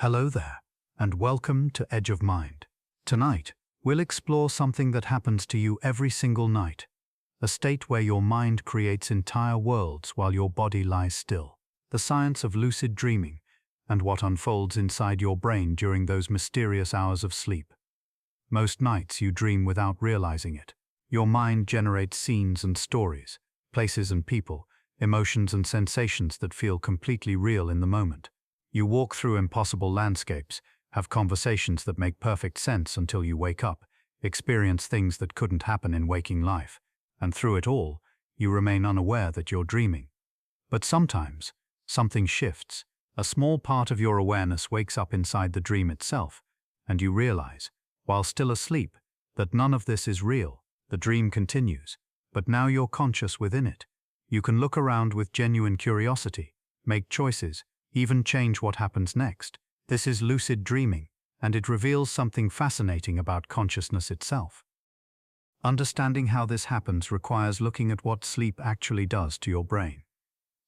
Hello there, and welcome to Edge of Mind. Tonight, we'll explore something that happens to you every single night, a state where your mind creates entire worlds while your body lies still. The science of lucid dreaming and what unfolds inside your brain during those mysterious hours of sleep. Most nights you dream without realizing it. Your mind generates scenes and stories, places and people, emotions and sensations that feel completely real in the moment. You walk through impossible landscapes, have conversations that make perfect sense until you wake up, experience things that couldn't happen in waking life, and through it all, you remain unaware that you're dreaming. But sometimes, something shifts. A small part of your awareness wakes up inside the dream itself, and you realize, while still asleep, that none of this is real. The dream continues, but now you're conscious within it. You can look around with genuine curiosity, make choices, even change what happens next. This is lucid dreaming, and it reveals something fascinating about consciousness itself. Understanding how this happens requires looking at what sleep actually does to your brain.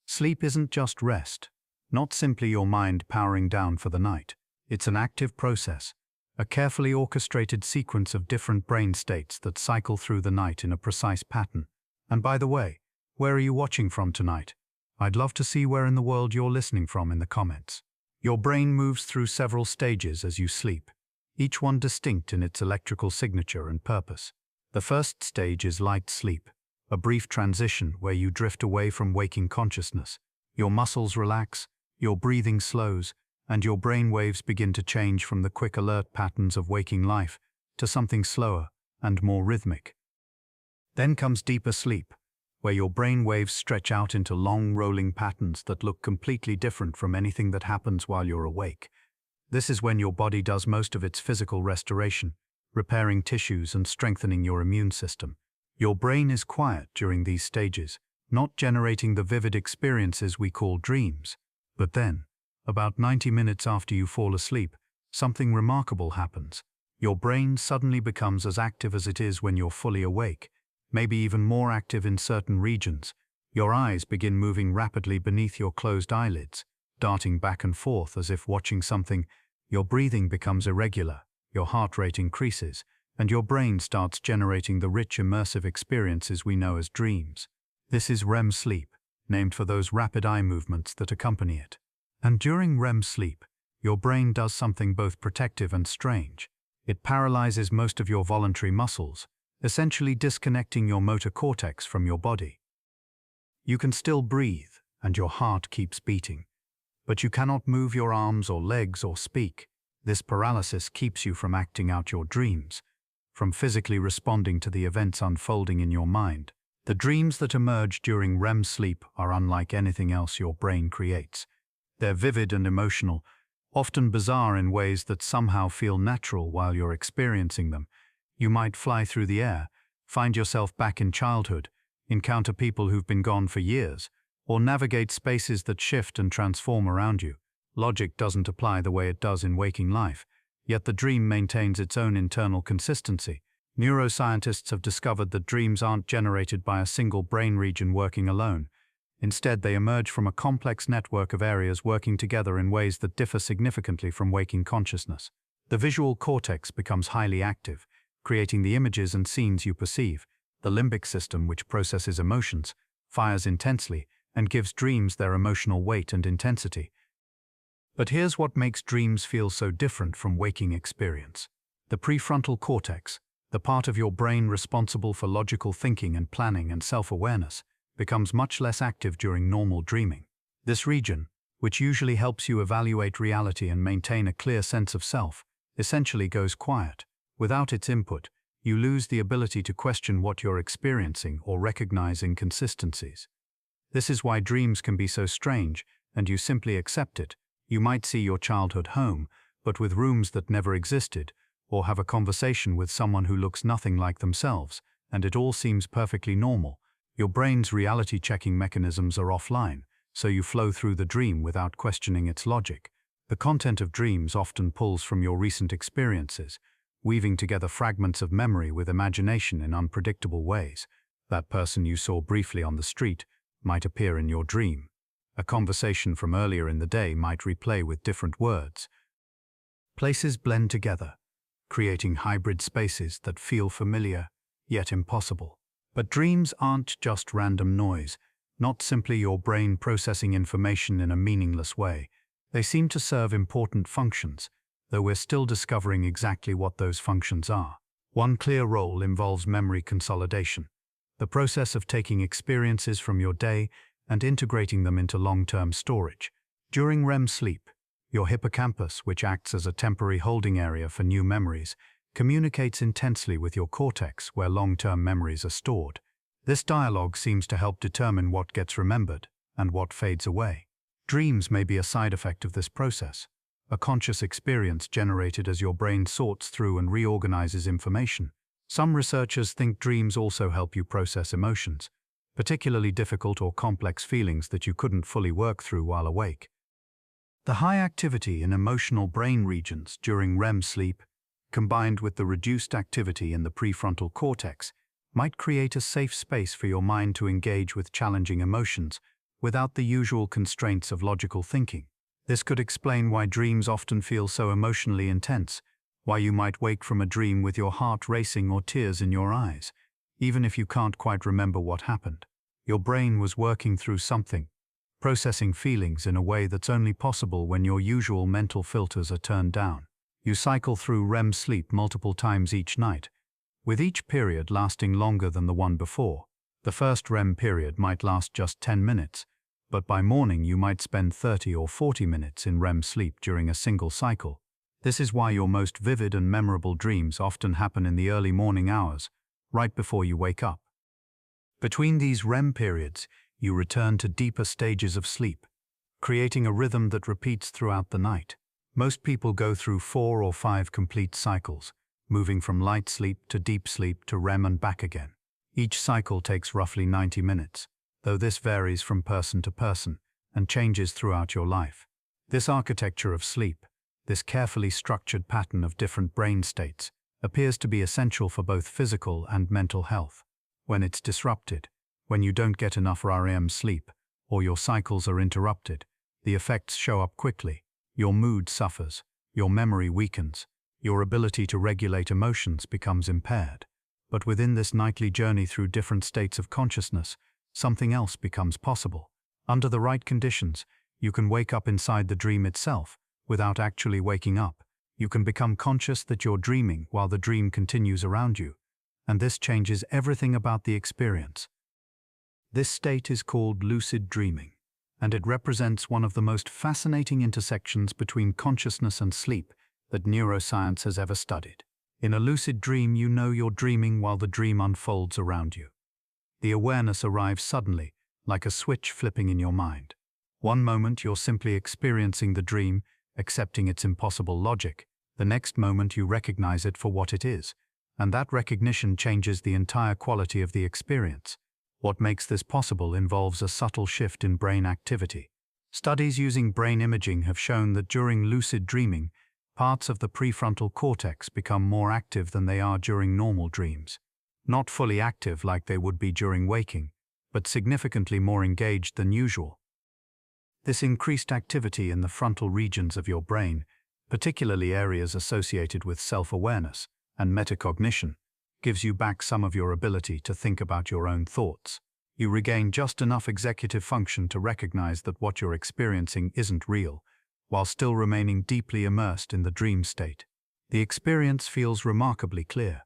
Sleep isn't just rest, not simply your mind powering down for the night. It's an active process, a carefully orchestrated sequence of different brain states that cycle through the night in a precise pattern. And by the way, where are you watching from tonight? I'd love to see where in the world you're listening from in the comments. Your brain moves through several stages as you sleep, each one distinct in its electrical signature and purpose. The first stage is light sleep, a brief transition where you drift away from waking consciousness. Your muscles relax, your breathing slows, and your brain waves begin to change from the quick alert patterns of waking life to something slower and more rhythmic. Then comes deeper sleep, where your brain waves stretch out into long rolling patterns that look completely different from anything that happens while you're awake. This is when your body does most of its physical restoration, repairing tissues and strengthening your immune system. Your brain is quiet during these stages, not generating the vivid experiences we call dreams. But then, about 90 minutes after you fall asleep, something remarkable happens. Your brain suddenly becomes as active as it is when you're fully awake, maybe even more active in certain regions. Your eyes begin moving rapidly beneath your closed eyelids, darting back and forth as if watching something. Your breathing becomes irregular, your heart rate increases, and your brain starts generating the rich immersive experiences we know as dreams. This is REM sleep, named for those rapid eye movements that accompany it. And during REM sleep, your brain does something both protective and strange. It paralyzes most of your voluntary muscles, essentially disconnecting your motor cortex from your body. You can still breathe, and your heart keeps beating, but you cannot move your arms or legs or speak. This paralysis keeps you from acting out your dreams, from physically responding to the events unfolding in your mind. The dreams that emerge during REM sleep are unlike anything else your brain creates. They're vivid and emotional, often bizarre in ways that somehow feel natural while you're experiencing them. You might fly through the air, find yourself back in childhood, encounter people who've been gone for years, or navigate spaces that shift and transform around you. Logic doesn't apply the way it does in waking life, yet the dream maintains its own internal consistency. Neuroscientists have discovered that dreams aren't generated by a single brain region working alone. Instead, they emerge from a complex network of areas working together in ways that differ significantly from waking consciousness. The visual cortex becomes highly active, creating the images and scenes you perceive. The limbic system, which processes emotions, fires intensely and gives dreams their emotional weight and intensity. But here's what makes dreams feel so different from waking experience. The prefrontal cortex, the part of your brain responsible for logical thinking and planning and self-awareness, becomes much less active during normal dreaming. This region, which usually helps you evaluate reality and maintain a clear sense of self, essentially goes quiet. Without its input, you lose the ability to question what you're experiencing or recognize inconsistencies. This is why dreams can be so strange, and you simply accept it. You might see your childhood home, but with rooms that never existed, or have a conversation with someone who looks nothing like themselves, and it all seems perfectly normal. Your brain's reality-checking mechanisms are offline, so you flow through the dream without questioning its logic. The content of dreams often pulls from your recent experiences, weaving together fragments of memory with imagination in unpredictable ways. That person you saw briefly on the street might appear in your dream. A conversation from earlier in the day might replay with different words. Places blend together, creating hybrid spaces that feel familiar, yet impossible. But dreams aren't just random noise, not simply your brain processing information in a meaningless way. They seem to serve important functions, though we're still discovering exactly what those functions are. One clear role involves memory consolidation, the process of taking experiences from your day and integrating them into long-term storage. During REM sleep, your hippocampus, which acts as a temporary holding area for new memories, communicates intensely with your cortex, where long-term memories are stored. This dialogue seems to help determine what gets remembered and what fades away. Dreams may be a side effect of this process, a conscious experience generated as your brain sorts through and reorganizes information. Some researchers think dreams also help you process emotions, particularly difficult or complex feelings that you couldn't fully work through while awake. The high activity in emotional brain regions during REM sleep, combined with the reduced activity in the prefrontal cortex, might create a safe space for your mind to engage with challenging emotions without the usual constraints of logical thinking. This could explain why dreams often feel so emotionally intense, why you might wake from a dream with your heart racing or tears in your eyes, even if you can't quite remember what happened. Your brain was working through something, processing feelings in a way that's only possible when your usual mental filters are turned down. You cycle through REM sleep multiple times each night, with each period lasting longer than the one before. The first REM period might last just 10 minutes, but by morning you might spend 30 or 40 minutes in REM sleep during a single cycle. This is why your most vivid and memorable dreams often happen in the early morning hours, right before you wake up. Between these REM periods, you return to deeper stages of sleep, creating a rhythm that repeats throughout the night. Most people go through 4 or 5 complete cycles, moving from light sleep to deep sleep to REM and back again. Each cycle takes roughly 90 minutes, though this varies from person to person and changes throughout your life. This architecture of sleep, this carefully structured pattern of different brain states, appears to be essential for both physical and mental health. When it's disrupted, when you don't get enough REM sleep, or your cycles are interrupted, the effects show up quickly. Your mood suffers, your memory weakens, your ability to regulate emotions becomes impaired. But within this nightly journey through different states of consciousness, something else becomes possible. Under the right conditions, you can wake up inside the dream itself, without actually waking up. You can become conscious that you're dreaming while the dream continues around you, and this changes everything about the experience. This state is called lucid dreaming, and it represents one of the most fascinating intersections between consciousness and sleep that neuroscience has ever studied. In a lucid dream, you know you're dreaming while the dream unfolds around you. The awareness arrives suddenly, like a switch flipping in your mind. One moment you're simply experiencing the dream, accepting its impossible logic. The next moment you recognize it for what it is, and that recognition changes the entire quality of the experience. What makes this possible involves a subtle shift in brain activity. Studies using brain imaging have shown that during lucid dreaming, parts of the prefrontal cortex become more active than they are during normal dreams. Not fully active like they would be during waking, but significantly more engaged than usual. This increased activity in the frontal regions of your brain, particularly areas associated with self-awareness and metacognition, gives you back some of your ability to think about your own thoughts. You regain just enough executive function to recognize that what you're experiencing isn't real, while still remaining deeply immersed in the dream state. The experience feels remarkably clear.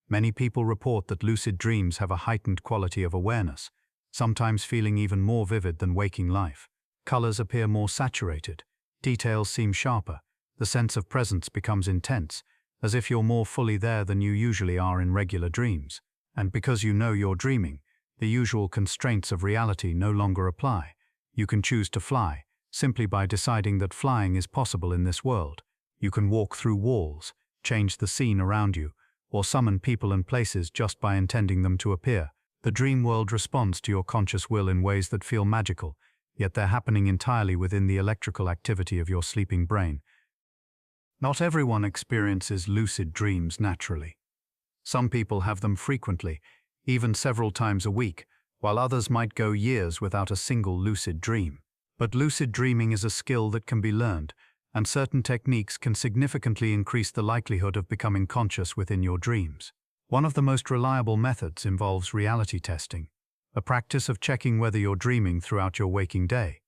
Many people report that lucid dreams have a heightened quality of awareness, sometimes feeling even more vivid than waking life. Colors appear more saturated, details seem sharper, the sense of presence becomes intense, as if you're more fully there than you usually are in regular dreams. And because you know you're dreaming, the usual constraints of reality no longer apply. You can choose to fly, simply by deciding that flying is possible in this world. You can walk through walls, change the scene around you, or summon people and places just by intending them to appear. The dream world responds to your conscious will in ways that feel magical, yet they're happening entirely within the electrical activity of your sleeping brain. Not everyone experiences lucid dreams naturally. Some people have them frequently, even several times a week, while others might go years without a single lucid dream. But lucid dreaming is a skill that can be learned, and certain techniques can significantly increase the likelihood of becoming conscious within your dreams. One of the most reliable methods involves reality testing, a practice of checking whether you're dreaming throughout your waking day.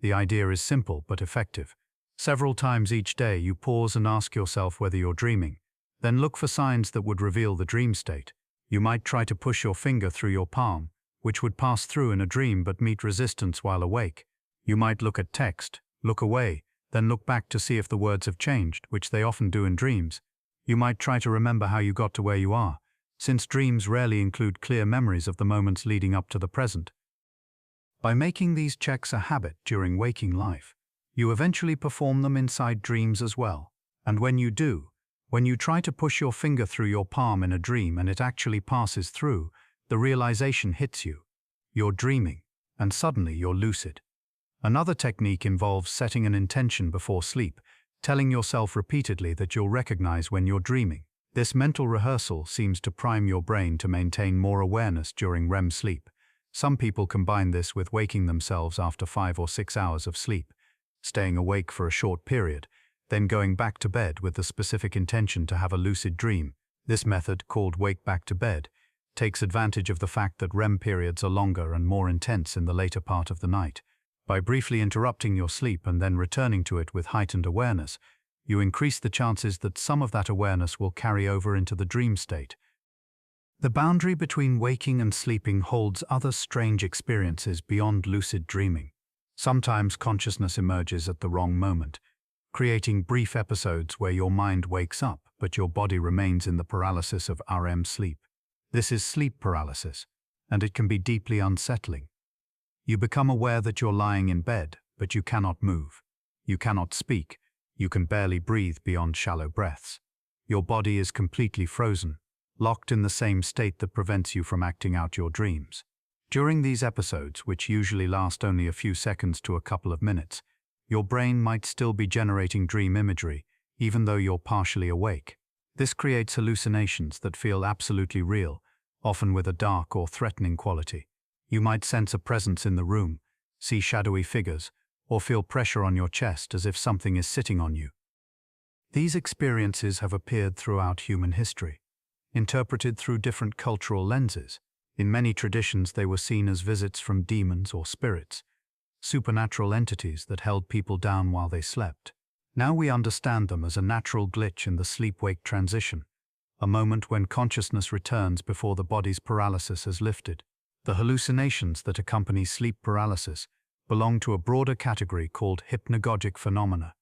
The idea is simple but effective. Several times each day you pause and ask yourself whether you're dreaming, then look for signs that would reveal the dream state. You might try to push your finger through your palm, which would pass through in a dream but meet resistance while awake. You might look at text, look away, then look back to see if the words have changed, which they often do in dreams. You might try to remember how you got to where you are, since dreams rarely include clear memories of the moments leading up to the present. By making these checks a habit during waking life, you eventually perform them inside dreams as well. And when you do, when you try to push your finger through your palm in a dream and it actually passes through, the realization hits you. You're dreaming, and suddenly you're lucid. Another technique involves setting an intention before sleep, telling yourself repeatedly that you'll recognize when you're dreaming. This mental rehearsal seems to prime your brain to maintain more awareness during REM sleep. Some people combine this with waking themselves after 5 or 6 hours of sleep, staying awake for a short period, then going back to bed with the specific intention to have a lucid dream. This method, called wake back to bed, takes advantage of the fact that REM periods are longer and more intense in the later part of the night. By briefly interrupting your sleep and then returning to it with heightened awareness, you increase the chances that some of that awareness will carry over into the dream state. The boundary between waking and sleeping holds other strange experiences beyond lucid dreaming. Sometimes consciousness emerges at the wrong moment, creating brief episodes where your mind wakes up but your body remains in the paralysis of REM sleep. This is sleep paralysis, and it can be deeply unsettling. You become aware that you're lying in bed, but you cannot move. You cannot speak. You can barely breathe beyond shallow breaths. Your body is completely frozen, locked in the same state that prevents you from acting out your dreams. During these episodes, which usually last only a few seconds to a couple of minutes, your brain might still be generating dream imagery, even though you're partially awake. This creates hallucinations that feel absolutely real, often with a dark or threatening quality. You might sense a presence in the room, see shadowy figures, or feel pressure on your chest as if something is sitting on you. These experiences have appeared throughout human history, interpreted through different cultural lenses. In many traditions, they were seen as visits from demons or spirits, supernatural entities that held people down while they slept. Now we understand them as a natural glitch in the sleep-wake transition, a moment when consciousness returns before the body's paralysis has lifted. The hallucinations that accompany sleep paralysis belong to a broader category called hypnagogic phenomena,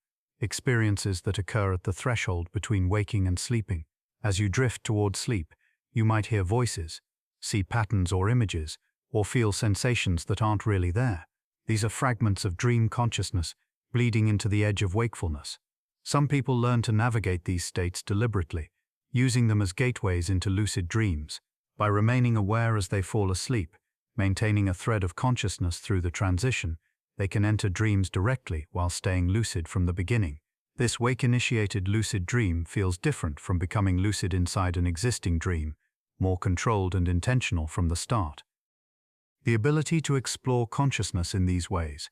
experiences that occur at the threshold between waking and sleeping. As you drift toward sleep, you might hear voices, see patterns or images, or feel sensations that aren't really there. These are fragments of dream consciousness bleeding into the edge of wakefulness. Some people learn to navigate these states deliberately, using them as gateways into lucid dreams. By remaining aware as they fall asleep, maintaining a thread of consciousness through the transition, they can enter dreams directly while staying lucid from the beginning. This wake-initiated lucid dream feels different from becoming lucid inside an existing dream, more controlled and intentional from the start. The ability to explore consciousness in these ways,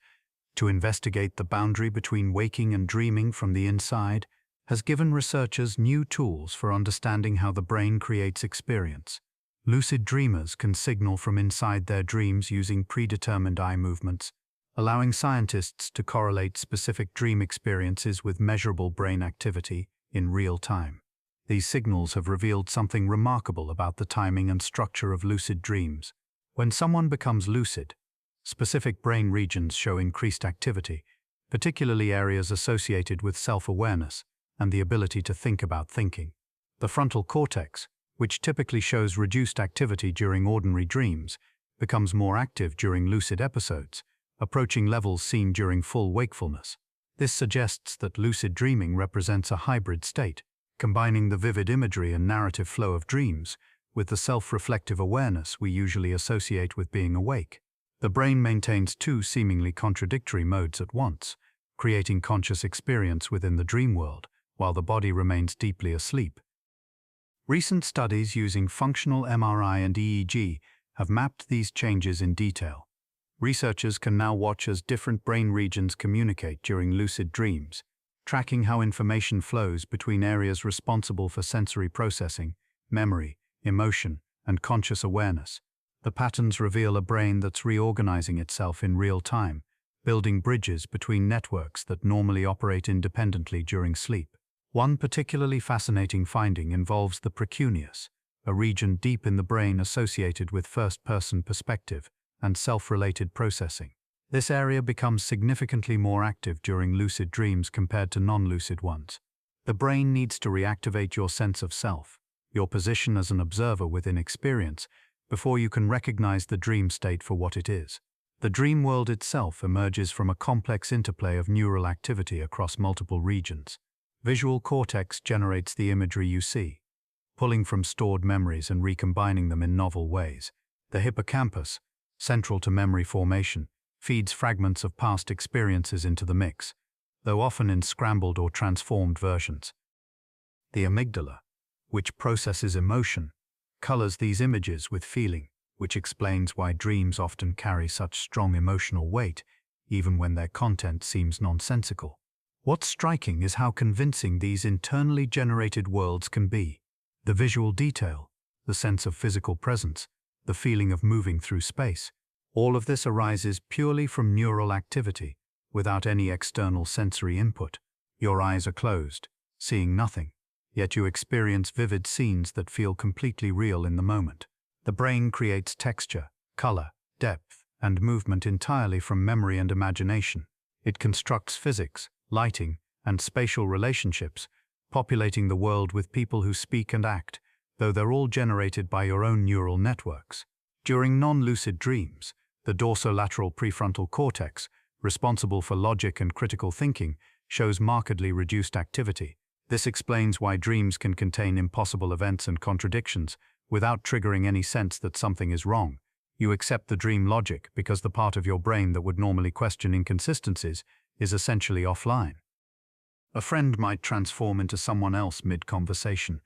to investigate the boundary between waking and dreaming from the inside, has given researchers new tools for understanding how the brain creates experience. Lucid dreamers can signal from inside their dreams using predetermined eye movements, allowing scientists to correlate specific dream experiences with measurable brain activity in real time. These signals have revealed something remarkable about the timing and structure of lucid dreams. When someone becomes lucid, specific brain regions show increased activity, particularly areas associated with self-awareness and the ability to think about thinking. The frontal cortex, which typically shows reduced activity during ordinary dreams, becomes more active during lucid episodes, approaching levels seen during full wakefulness. This suggests that lucid dreaming represents a hybrid state, combining the vivid imagery and narrative flow of dreams with the self-reflective awareness we usually associate with being awake. The brain maintains two seemingly contradictory modes at once, creating conscious experience within the dream world, while the body remains deeply asleep. Recent studies using functional MRI and EEG have mapped these changes in detail. Researchers can now watch as different brain regions communicate during lucid dreams, tracking how information flows between areas responsible for sensory processing, memory, emotion, and conscious awareness. The patterns reveal a brain that's reorganizing itself in real time, building bridges between networks that normally operate independently during sleep. One particularly fascinating finding involves the precuneus, a region deep in the brain associated with first-person perspective and self-related processing. This area becomes significantly more active during lucid dreams compared to non-lucid ones. The brain needs to reactivate your sense of self, your position as an observer within experience, before you can recognize the dream state for what it is. The dream world itself emerges from a complex interplay of neural activity across multiple regions. Visual cortex generates the imagery you see, pulling from stored memories and recombining them in novel ways. The hippocampus, central to memory formation, feeds fragments of past experiences into the mix, though often in scrambled or transformed versions. The amygdala, which processes emotion, colors these images with feeling, which explains why dreams often carry such strong emotional weight, even when their content seems nonsensical. What's striking is how convincing these internally generated worlds can be. The visual detail, the sense of physical presence, the feeling of moving through space, all of this arises purely from neural activity, without any external sensory input. Your eyes are closed, seeing nothing, yet you experience vivid scenes that feel completely real in the moment. The brain creates texture, color, depth, and movement entirely from memory and imagination. It constructs physics, lighting, and spatial relationships, populating the world with people who speak and act, though they're all generated by your own neural networks. During non-lucid dreams, the dorsolateral prefrontal cortex, responsible for logic and critical thinking, shows markedly reduced activity. This explains why dreams can contain impossible events and contradictions, without triggering any sense that something is wrong. You accept the dream logic because the part of your brain that would normally question inconsistencies is essentially offline. A friend might transform into someone else mid-conversation,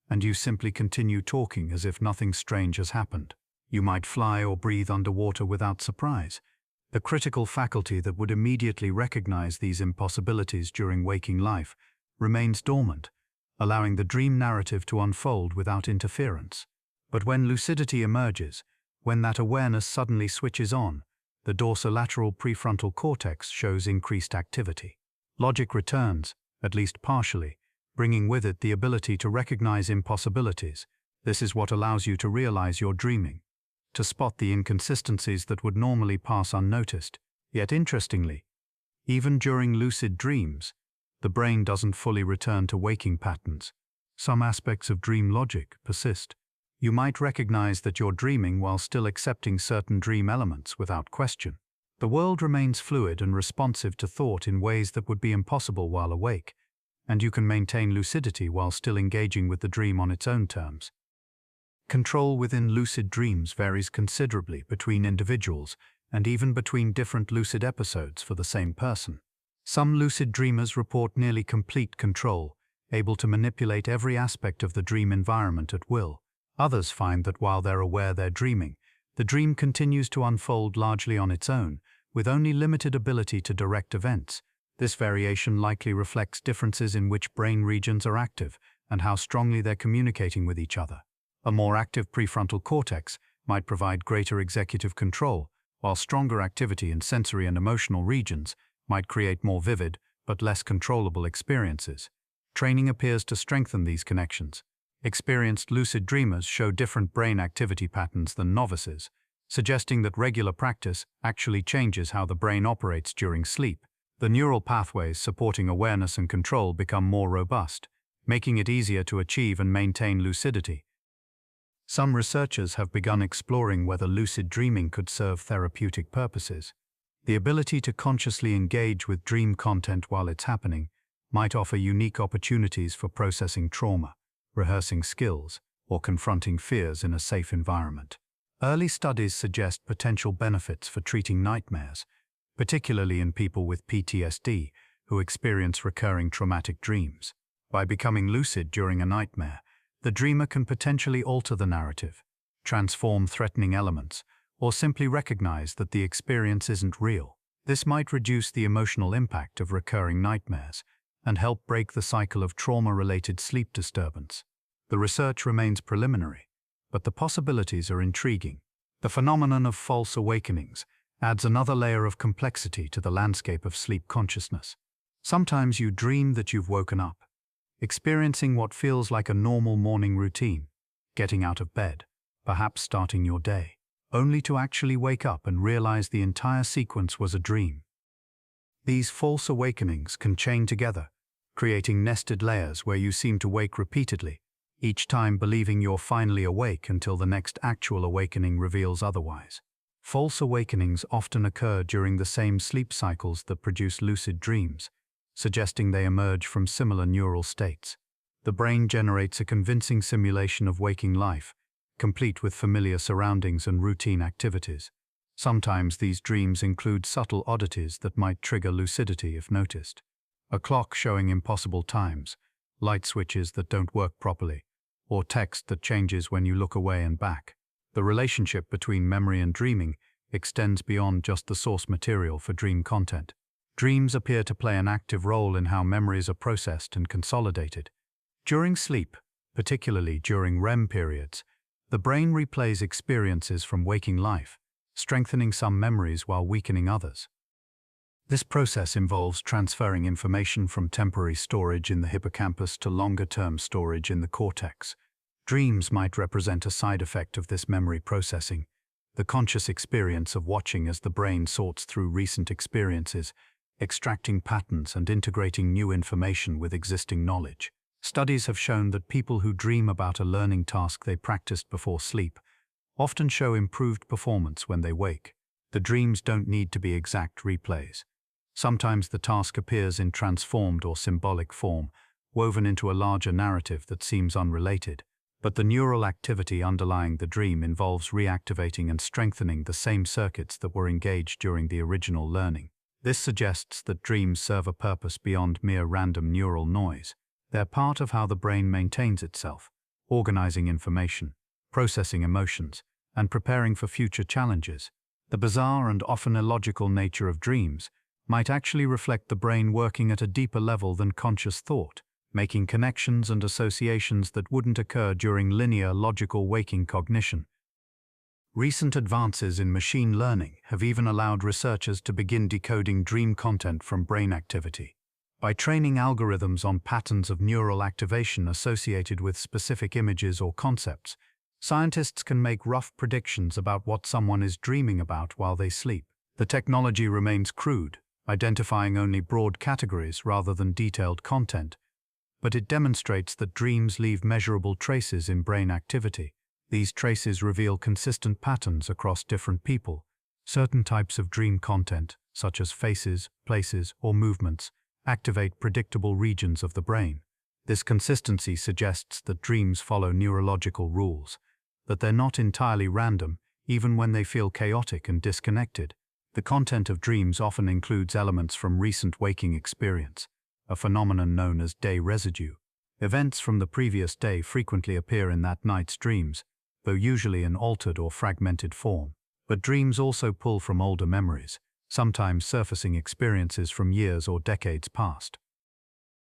and you simply continue talking as if nothing strange has happened. You might fly or breathe underwater without surprise. The critical faculty that would immediately recognize these impossibilities during waking life remains dormant, allowing the dream narrative to unfold without interference. But when lucidity emerges, when that awareness suddenly switches on, the dorsolateral prefrontal cortex shows increased activity. Logic returns, at least partially, bringing with it the ability to recognize impossibilities. This is what allows you to realize you're dreaming, to spot the inconsistencies that would normally pass unnoticed. Yet interestingly, even during lucid dreams, the brain doesn't fully return to waking patterns. Some aspects of dream logic persist. You might recognize that you're dreaming while still accepting certain dream elements without question. The world remains fluid and responsive to thought in ways that would be impossible while awake, and you can maintain lucidity while still engaging with the dream on its own terms. Control within lucid dreams varies considerably between individuals and even between different lucid episodes for the same person. Some lucid dreamers report nearly complete control, able to manipulate every aspect of the dream environment at will. Others find that while they're aware they're dreaming, the dream continues to unfold largely on its own, with only limited ability to direct events. This variation likely reflects differences in which brain regions are active and how strongly they're communicating with each other. A more active prefrontal cortex might provide greater executive control, while stronger activity in sensory and emotional regions might create more vivid but less controllable experiences. Training appears to strengthen these connections. Experienced lucid dreamers show different brain activity patterns than novices, suggesting that regular practice actually changes how the brain operates during sleep. The neural pathways supporting awareness and control become more robust, making it easier to achieve and maintain lucidity. Some researchers have begun exploring whether lucid dreaming could serve therapeutic purposes. The ability to consciously engage with dream content while it's happening might offer unique opportunities for processing trauma, rehearsing skills, or confronting fears in a safe environment. Early studies suggest potential benefits for treating nightmares, particularly in people with PTSD who experience recurring traumatic dreams. By becoming lucid during a nightmare, the dreamer can potentially alter the narrative, transform threatening elements, or simply recognize that the experience isn't real. This might reduce the emotional impact of recurring nightmares and help break the cycle of trauma-related sleep disturbance. The research remains preliminary, but the possibilities are intriguing. The phenomenon of false awakenings adds another layer of complexity to the landscape of sleep consciousness. Sometimes you dream that you've woken up, experiencing what feels like a normal morning routine, getting out of bed, perhaps starting your day, only to actually wake up and realize the entire sequence was a dream. These false awakenings can chain together, creating nested layers where you seem to wake repeatedly, each time believing you're finally awake until the next actual awakening reveals otherwise. False awakenings often occur during the same sleep cycles that produce lucid dreams, suggesting they emerge from similar neural states. The brain generates a convincing simulation of waking life, complete with familiar surroundings and routine activities. Sometimes these dreams include subtle oddities that might trigger lucidity if noticed. A clock showing impossible times, light switches that don't work properly, or text that changes when you look away and back. The relationship between memory and dreaming extends beyond just the source material for dream content. Dreams appear to play an active role in how memories are processed and consolidated. During sleep, particularly during REM periods, the brain replays experiences from waking life, strengthening some memories while weakening others. This process involves transferring information from temporary storage in the hippocampus to longer-term storage in the cortex. Dreams might represent a side effect of this memory processing, the conscious experience of watching as the brain sorts through recent experiences, extracting patterns and integrating new information with existing knowledge. Studies have shown that people who dream about a learning task they practiced before sleep often show improved performance when they wake. The dreams don't need to be exact replays. Sometimes the task appears in transformed or symbolic form, woven into a larger narrative that seems unrelated. But the neural activity underlying the dream involves reactivating and strengthening the same circuits that were engaged during the original learning. This suggests that dreams serve a purpose beyond mere random neural noise. They're part of how the brain maintains itself, organizing information, processing emotions, and preparing for future challenges. The bizarre and often illogical nature of dreams might actually reflect the brain working at a deeper level than conscious thought, making connections and associations that wouldn't occur during linear, logical waking cognition. Recent advances in machine learning have even allowed researchers to begin decoding dream content from brain activity. By training algorithms on patterns of neural activation associated with specific images or concepts, scientists can make rough predictions about what someone is dreaming about while they sleep. The technology remains crude, identifying only broad categories rather than detailed content, but it demonstrates that dreams leave measurable traces in brain activity. These traces reveal consistent patterns across different people. Certain types of dream content, such as faces, places, or movements, activate predictable regions of the brain. This consistency suggests that dreams follow neurological rules, that they're not entirely random, even when they feel chaotic and disconnected. The content of dreams often includes elements from recent waking experience, a phenomenon known as day residue. Events from the previous day frequently appear in that night's dreams, though usually in altered or fragmented form. But dreams also pull from older memories, sometimes surfacing experiences from years or decades past.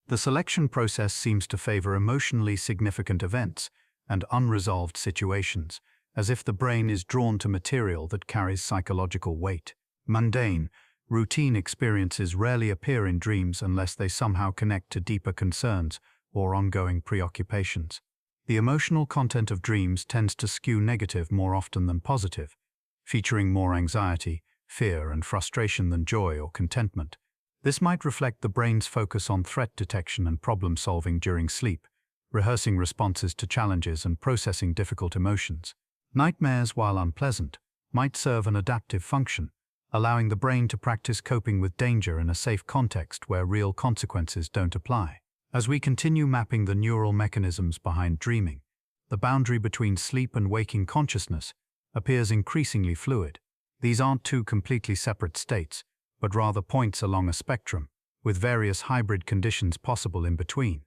The selection process seems to favor emotionally significant events and unresolved situations, as if the brain is drawn to material that carries psychological weight. Mundane, routine experiences rarely appear in dreams unless they somehow connect to deeper concerns or ongoing preoccupations. The emotional content of dreams tends to skew negative more often than positive, featuring more anxiety, fear, and frustration than joy or contentment. This might reflect the brain's focus on threat detection and problem-solving during sleep, rehearsing responses to challenges and processing difficult emotions. Nightmares, while unpleasant, might serve an adaptive function, allowing the brain to practice coping with danger in a safe context where real consequences don't apply. As we continue mapping the neural mechanisms behind dreaming, the boundary between sleep and waking consciousness appears increasingly fluid. These aren't two completely separate states, but rather points along a spectrum, with various hybrid conditions possible in between.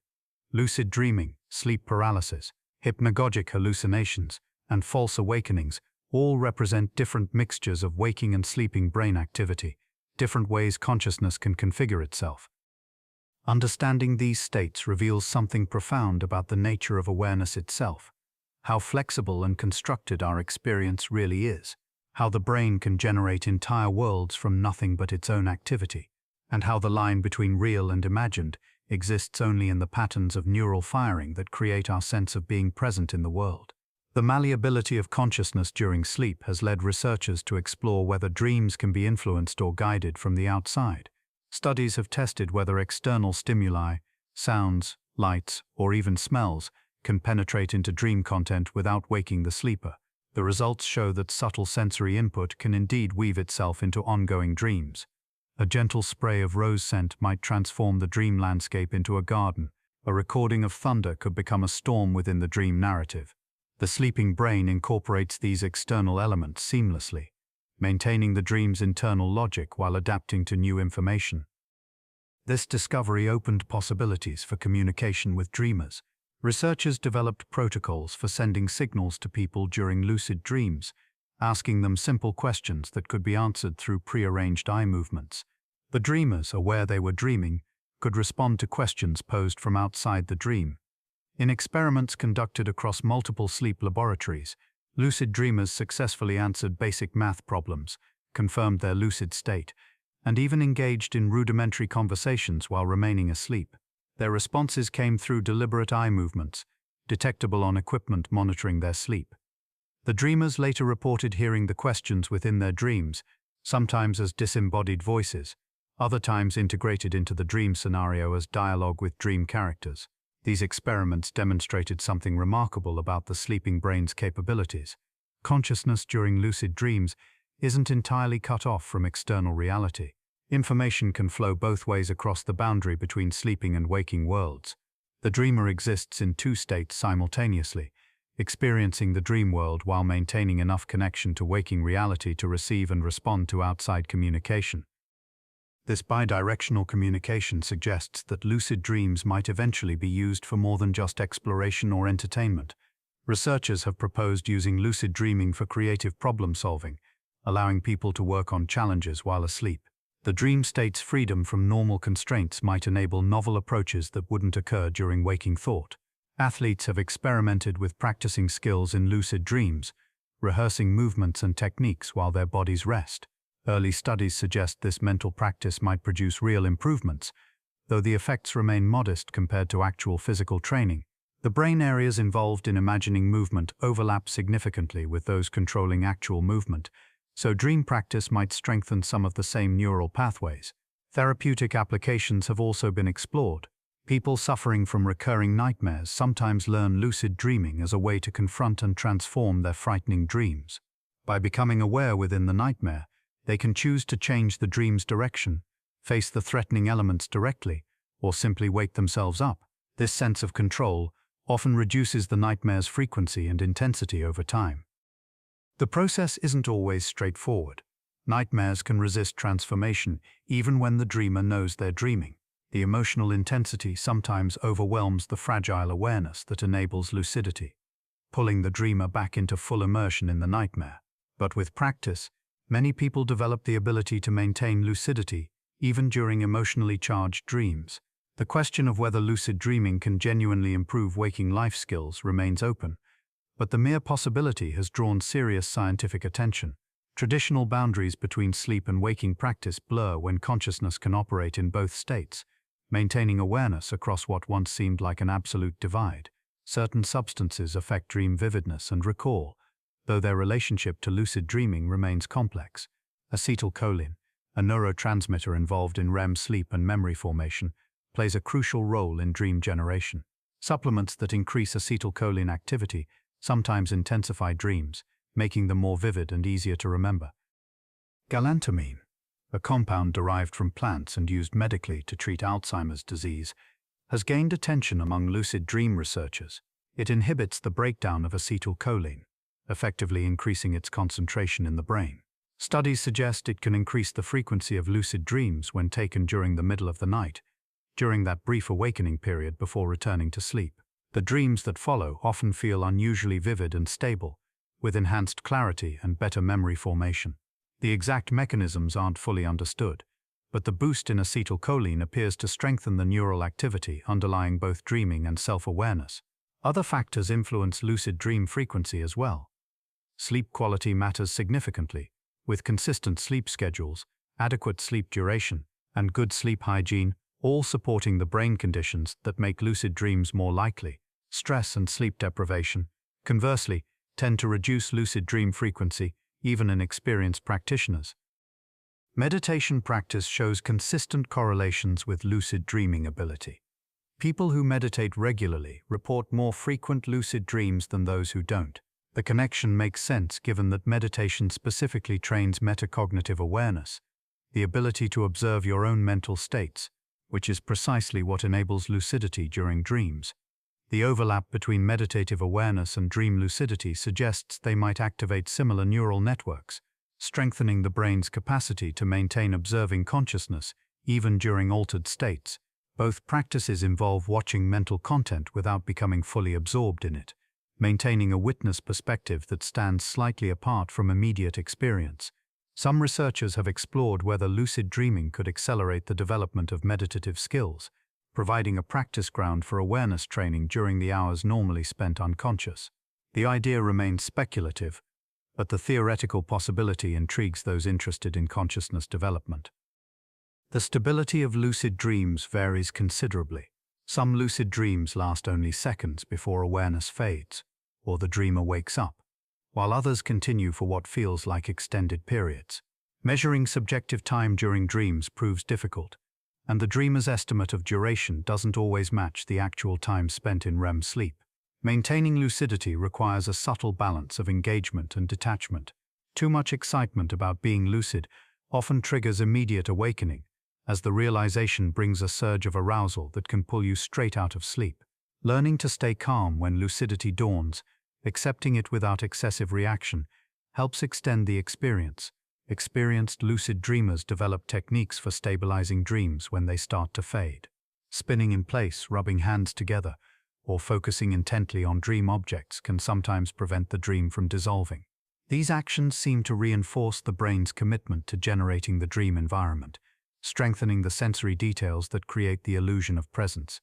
Lucid dreaming, sleep paralysis, hypnagogic hallucinations, and false awakenings all represent different mixtures of waking and sleeping brain activity, different ways consciousness can configure itself. Understanding these states reveals something profound about the nature of awareness itself, how flexible and constructed our experience really is, how the brain can generate entire worlds from nothing but its own activity, and how the line between real and imagined exists only in the patterns of neural firing that create our sense of being present in the world. The malleability of consciousness during sleep has led researchers to explore whether dreams can be influenced or guided from the outside. Studies have tested whether external stimuli, sounds, lights, or even smells can penetrate into dream content without waking the sleeper. The results show that subtle sensory input can indeed weave itself into ongoing dreams. A gentle spray of rose scent might transform the dream landscape into a garden. A recording of thunder could become a storm within the dream narrative. The sleeping brain incorporates these external elements seamlessly, maintaining the dream's internal logic while adapting to new information. This discovery opened possibilities for communication with dreamers. Researchers developed protocols for sending signals to people during lucid dreams, asking them simple questions that could be answered through prearranged eye movements. The dreamers, aware they were dreaming, could respond to questions posed from outside the dream. In experiments conducted across multiple sleep laboratories, lucid dreamers successfully answered basic math problems, confirmed their lucid state, and even engaged in rudimentary conversations while remaining asleep. Their responses came through deliberate eye movements, detectable on equipment monitoring their sleep. The dreamers later reported hearing the questions within their dreams, sometimes as disembodied voices, other times integrated into the dream scenario as dialogue with dream characters. These experiments demonstrated something remarkable about the sleeping brain's capabilities. Consciousness during lucid dreams isn't entirely cut off from external reality. Information can flow both ways across the boundary between sleeping and waking worlds. The dreamer exists in two states simultaneously, experiencing the dream world while maintaining enough connection to waking reality to receive and respond to outside communication. This bidirectional communication suggests that lucid dreams might eventually be used for more than just exploration or entertainment. Researchers have proposed using lucid dreaming for creative problem-solving, allowing people to work on challenges while asleep. The dream state's freedom from normal constraints might enable novel approaches that wouldn't occur during waking thought. Athletes have experimented with practicing skills in lucid dreams, rehearsing movements and techniques while their bodies rest. Early studies suggest this mental practice might produce real improvements, though the effects remain modest compared to actual physical training. The brain areas involved in imagining movement overlap significantly with those controlling actual movement, so dream practice might strengthen some of the same neural pathways. Therapeutic applications have also been explored. People suffering from recurring nightmares sometimes learn lucid dreaming as a way to confront and transform their frightening dreams. By becoming aware within the nightmare, they can choose to change the dream's direction, face the threatening elements directly, or simply wake themselves up. This sense of control often reduces the nightmare's frequency and intensity over time. The process isn't always straightforward. Nightmares can resist transformation even when the dreamer knows they're dreaming. The emotional intensity sometimes overwhelms the fragile awareness that enables lucidity, pulling the dreamer back into full immersion in the nightmare. But with practice, many people develop the ability to maintain lucidity even during emotionally charged dreams. The question of whether lucid dreaming can genuinely improve waking life skills remains open, but the mere possibility has drawn serious scientific attention. Traditional boundaries between sleep and waking practice blur when consciousness can operate in both states, maintaining awareness across what once seemed like an absolute divide. Certain substances affect dream vividness and recall, though their relationship to lucid dreaming remains complex. Acetylcholine, a neurotransmitter involved in REM sleep and memory formation, plays a crucial role in dream generation. Supplements that increase acetylcholine activity sometimes intensify dreams, making them more vivid and easier to remember. Galantamine, a compound derived from plants and used medically to treat Alzheimer's disease, has gained attention among lucid dream researchers. It inhibits the breakdown of acetylcholine, effectively increasing its concentration in the brain. Studies suggest it can increase the frequency of lucid dreams when taken during the middle of the night, during that brief awakening period before returning to sleep. The dreams that follow often feel unusually vivid and stable, with enhanced clarity and better memory formation. The exact mechanisms aren't fully understood, but the boost in acetylcholine appears to strengthen the neural activity underlying both dreaming and self-awareness. Other factors influence lucid dream frequency as well. Sleep quality matters significantly. With consistent sleep schedules, adequate sleep duration, and good sleep hygiene, all supporting the brain conditions that make lucid dreams more likely. Stress and sleep deprivation, conversely, tend to reduce lucid dream frequency, even in experienced practitioners. Meditation practice shows consistent correlations with lucid dreaming ability. People who meditate regularly report more frequent lucid dreams than those who don't. The connection makes sense given that meditation specifically trains metacognitive awareness, the ability to observe your own mental states, which is precisely what enables lucidity during dreams. The overlap between meditative awareness and dream lucidity suggests they might activate similar neural networks, strengthening the brain's capacity to maintain observing consciousness even during altered states. Both practices involve watching mental content without becoming fully absorbed in it, maintaining a witness perspective that stands slightly apart from immediate experience. Some researchers have explored whether lucid dreaming could accelerate the development of meditative skills, providing a practice ground for awareness training during the hours normally spent unconscious. The idea remains speculative, but the theoretical possibility intrigues those interested in consciousness development. The stability of lucid dreams varies considerably. Some lucid dreams last only seconds before awareness fades, or the dreamer wakes up, while others continue for what feels like extended periods. Measuring subjective time during dreams proves difficult, and the dreamer's estimate of duration doesn't always match the actual time spent in REM sleep. Maintaining lucidity requires a subtle balance of engagement and detachment. Too much excitement about being lucid often triggers immediate awakening, as the realization brings a surge of arousal that can pull you straight out of sleep. Learning to stay calm when lucidity dawns, accepting it without excessive reaction, helps extend the experience. Experienced lucid dreamers develop techniques for stabilizing dreams when they start to fade. Spinning in place, rubbing hands together, or focusing intently on dream objects can sometimes prevent the dream from dissolving. These actions seem to reinforce the brain's commitment to generating the dream environment, strengthening the sensory details that create the illusion of presence.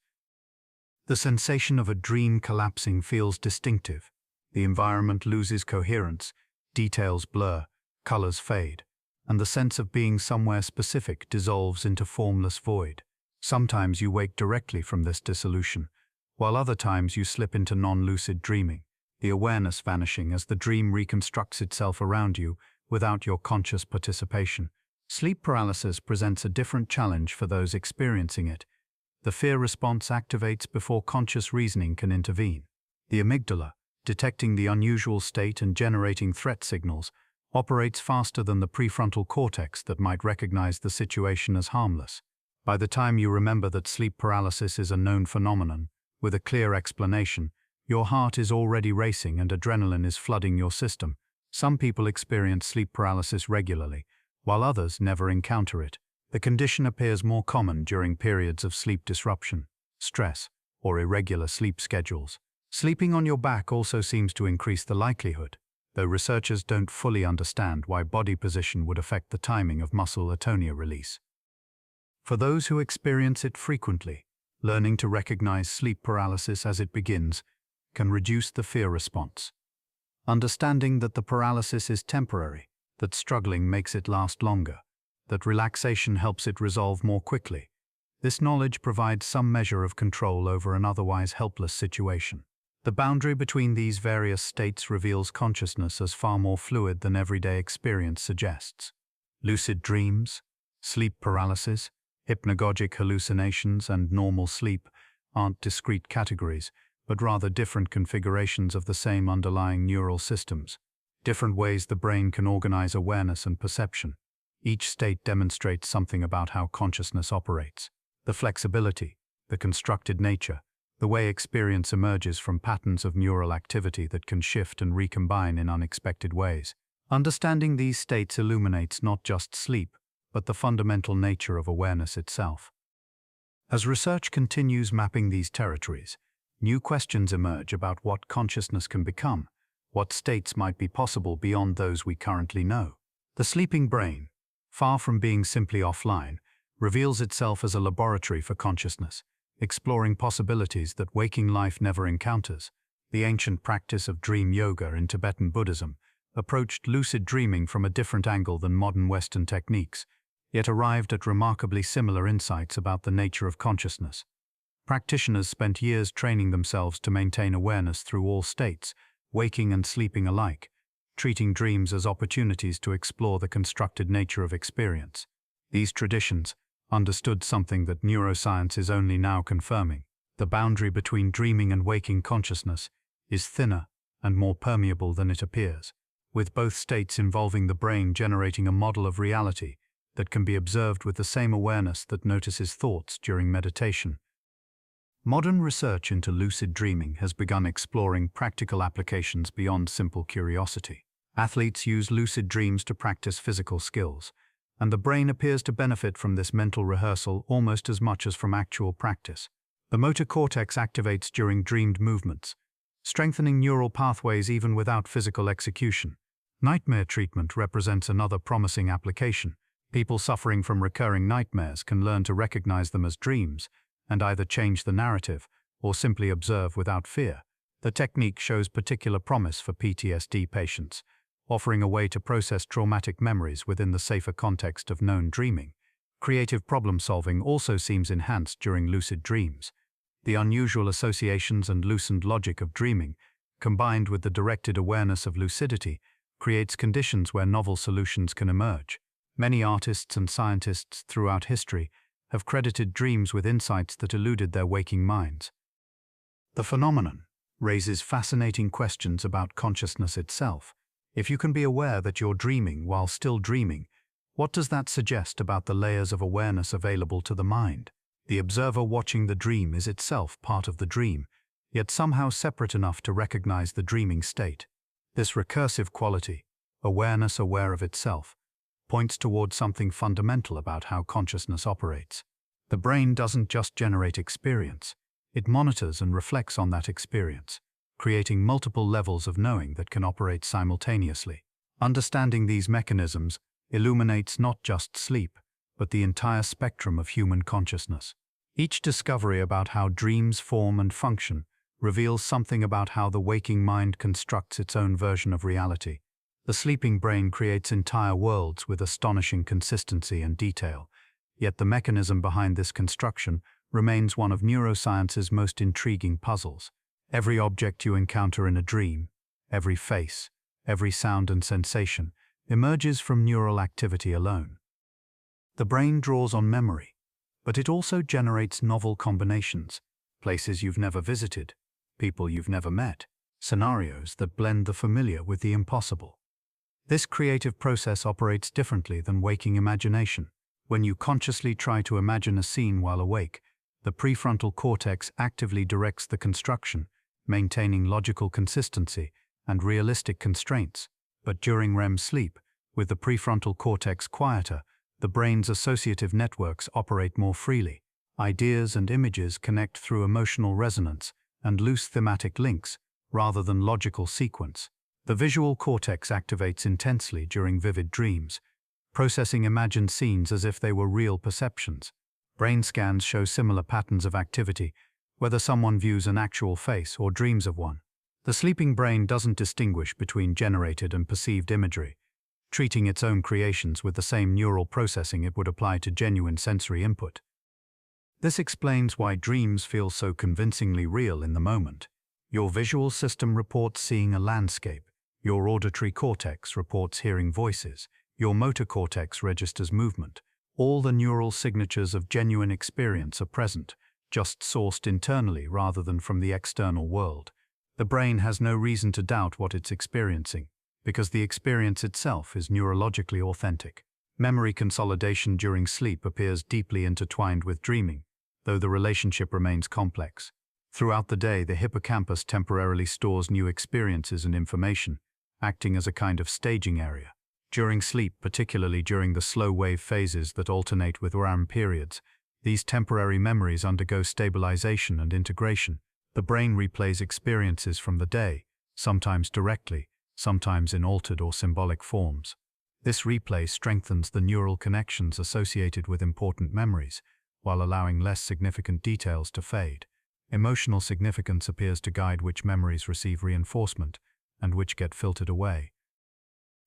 The sensation of a dream collapsing feels distinctive. The environment loses coherence, details blur, colors fade, and the sense of being somewhere specific dissolves into formless void. Sometimes you wake directly from this dissolution, while other times you slip into non-lucid dreaming, the awareness vanishing as the dream reconstructs itself around you without your conscious participation. Sleep paralysis presents a different challenge for those experiencing it. The fear response activates before conscious reasoning can intervene. The amygdala, detecting the unusual state and generating threat signals, operates faster than the prefrontal cortex that might recognize the situation as harmless. By the time you remember that sleep paralysis is a known phenomenon, with a clear explanation, your heart is already racing and adrenaline is flooding your system. Some people experience sleep paralysis regularly, while others never encounter it. The condition appears more common during periods of sleep disruption, stress, or irregular sleep schedules. Sleeping on your back also seems to increase the likelihood, though researchers don't fully understand why body position would affect the timing of muscle atonia release. For those who experience it frequently, learning to recognize sleep paralysis as it begins can reduce the fear response. Understanding that the paralysis is temporary, that struggling makes it last longer, that relaxation helps it resolve more quickly. This knowledge provides some measure of control over an otherwise helpless situation. The boundary between these various states reveals consciousness as far more fluid than everyday experience suggests. Lucid dreams, sleep paralysis, hypnagogic hallucinations, and normal sleep aren't discrete categories, but rather different configurations of the same underlying neural systems, different ways the brain can organize awareness and perception. Each state demonstrates something about how consciousness operates. The flexibility, the constructed nature, the way experience emerges from patterns of neural activity that can shift and recombine in unexpected ways. Understanding these states illuminates not just sleep, but the fundamental nature of awareness itself. As research continues mapping these territories, new questions emerge about what consciousness can become, what states might be possible beyond those we currently know. The sleeping brain, far from being simply offline, reveals itself as a laboratory for consciousness, exploring possibilities that waking life never encounters. The ancient practice of dream yoga in Tibetan Buddhism approached lucid dreaming from a different angle than modern Western techniques, yet arrived at remarkably similar insights about the nature of consciousness. Practitioners spent years training themselves to maintain awareness through all states, waking and sleeping alike, treating dreams as opportunities to explore the constructed nature of experience. These traditions understood something that neuroscience is only now confirming. The boundary between dreaming and waking consciousness is thinner and more permeable than it appears, with both states involving the brain generating a model of reality that can be observed with the same awareness that notices thoughts during meditation. Modern research into lucid dreaming has begun exploring practical applications beyond simple curiosity. Athletes use lucid dreams to practice physical skills, and the brain appears to benefit from this mental rehearsal almost as much as from actual practice. The motor cortex activates during dreamed movements, strengthening neural pathways even without physical execution. Nightmare treatment represents another promising application. People suffering from recurring nightmares can learn to recognize them as dreams and either change the narrative or simply observe without fear. The technique shows particular promise for PTSD patients, offering a way to process traumatic memories within the safer context of known dreaming. Creative problem-solving also seems enhanced during lucid dreams. The unusual associations and loosened logic of dreaming, combined with the directed awareness of lucidity, creates conditions where novel solutions can emerge. Many artists and scientists throughout history have credited dreams with insights that eluded their waking minds. The phenomenon raises fascinating questions about consciousness itself. If you can be aware that you're dreaming while still dreaming, what does that suggest about the layers of awareness available to the mind? The observer watching the dream is itself part of the dream, yet somehow separate enough to recognize the dreaming state. This recursive quality, awareness aware of itself, points towards something fundamental about how consciousness operates. The brain doesn't just generate experience, it monitors and reflects on that experience, creating multiple levels of knowing that can operate simultaneously. Understanding these mechanisms illuminates not just sleep, but the entire spectrum of human consciousness. Each discovery about how dreams form and function reveals something about how the waking mind constructs its own version of reality. The sleeping brain creates entire worlds with astonishing consistency and detail, yet the mechanism behind this construction remains one of neuroscience's most intriguing puzzles. Every object you encounter in a dream, every face, every sound and sensation, emerges from neural activity alone. The brain draws on memory, but it also generates novel combinations, places you've never visited, people you've never met, scenarios that blend the familiar with the impossible. This creative process operates differently than waking imagination. When you consciously try to imagine a scene while awake, the prefrontal cortex actively directs the construction, maintaining logical consistency and realistic constraints. But during REM sleep, with the prefrontal cortex quieter, the brain's associative networks operate more freely. Ideas and images connect through emotional resonance and loose thematic links, rather than logical sequence. The visual cortex activates intensely during vivid dreams, processing imagined scenes as if they were real perceptions. Brain scans show similar patterns of activity, whether someone views an actual face or dreams of one. The sleeping brain doesn't distinguish between generated and perceived imagery, treating its own creations with the same neural processing it would apply to genuine sensory input. This explains why dreams feel so convincingly real in the moment. Your visual system reports seeing a landscape, your auditory cortex reports hearing voices, your motor cortex registers movement. All the neural signatures of genuine experience are present, just sourced internally rather than from the external world. The brain has no reason to doubt what it's experiencing, because the experience itself is neurologically authentic. Memory consolidation during sleep appears deeply intertwined with dreaming, though the relationship remains complex. Throughout the day, the hippocampus temporarily stores new experiences and information, acting as a kind of staging area. During sleep, particularly during the slow wave phases that alternate with REM periods, these temporary memories undergo stabilization and integration. The brain replays experiences from the day, sometimes directly, sometimes in altered or symbolic forms. This replay strengthens the neural connections associated with important memories, while allowing less significant details to fade. Emotional significance appears to guide which memories receive reinforcement and which get filtered away.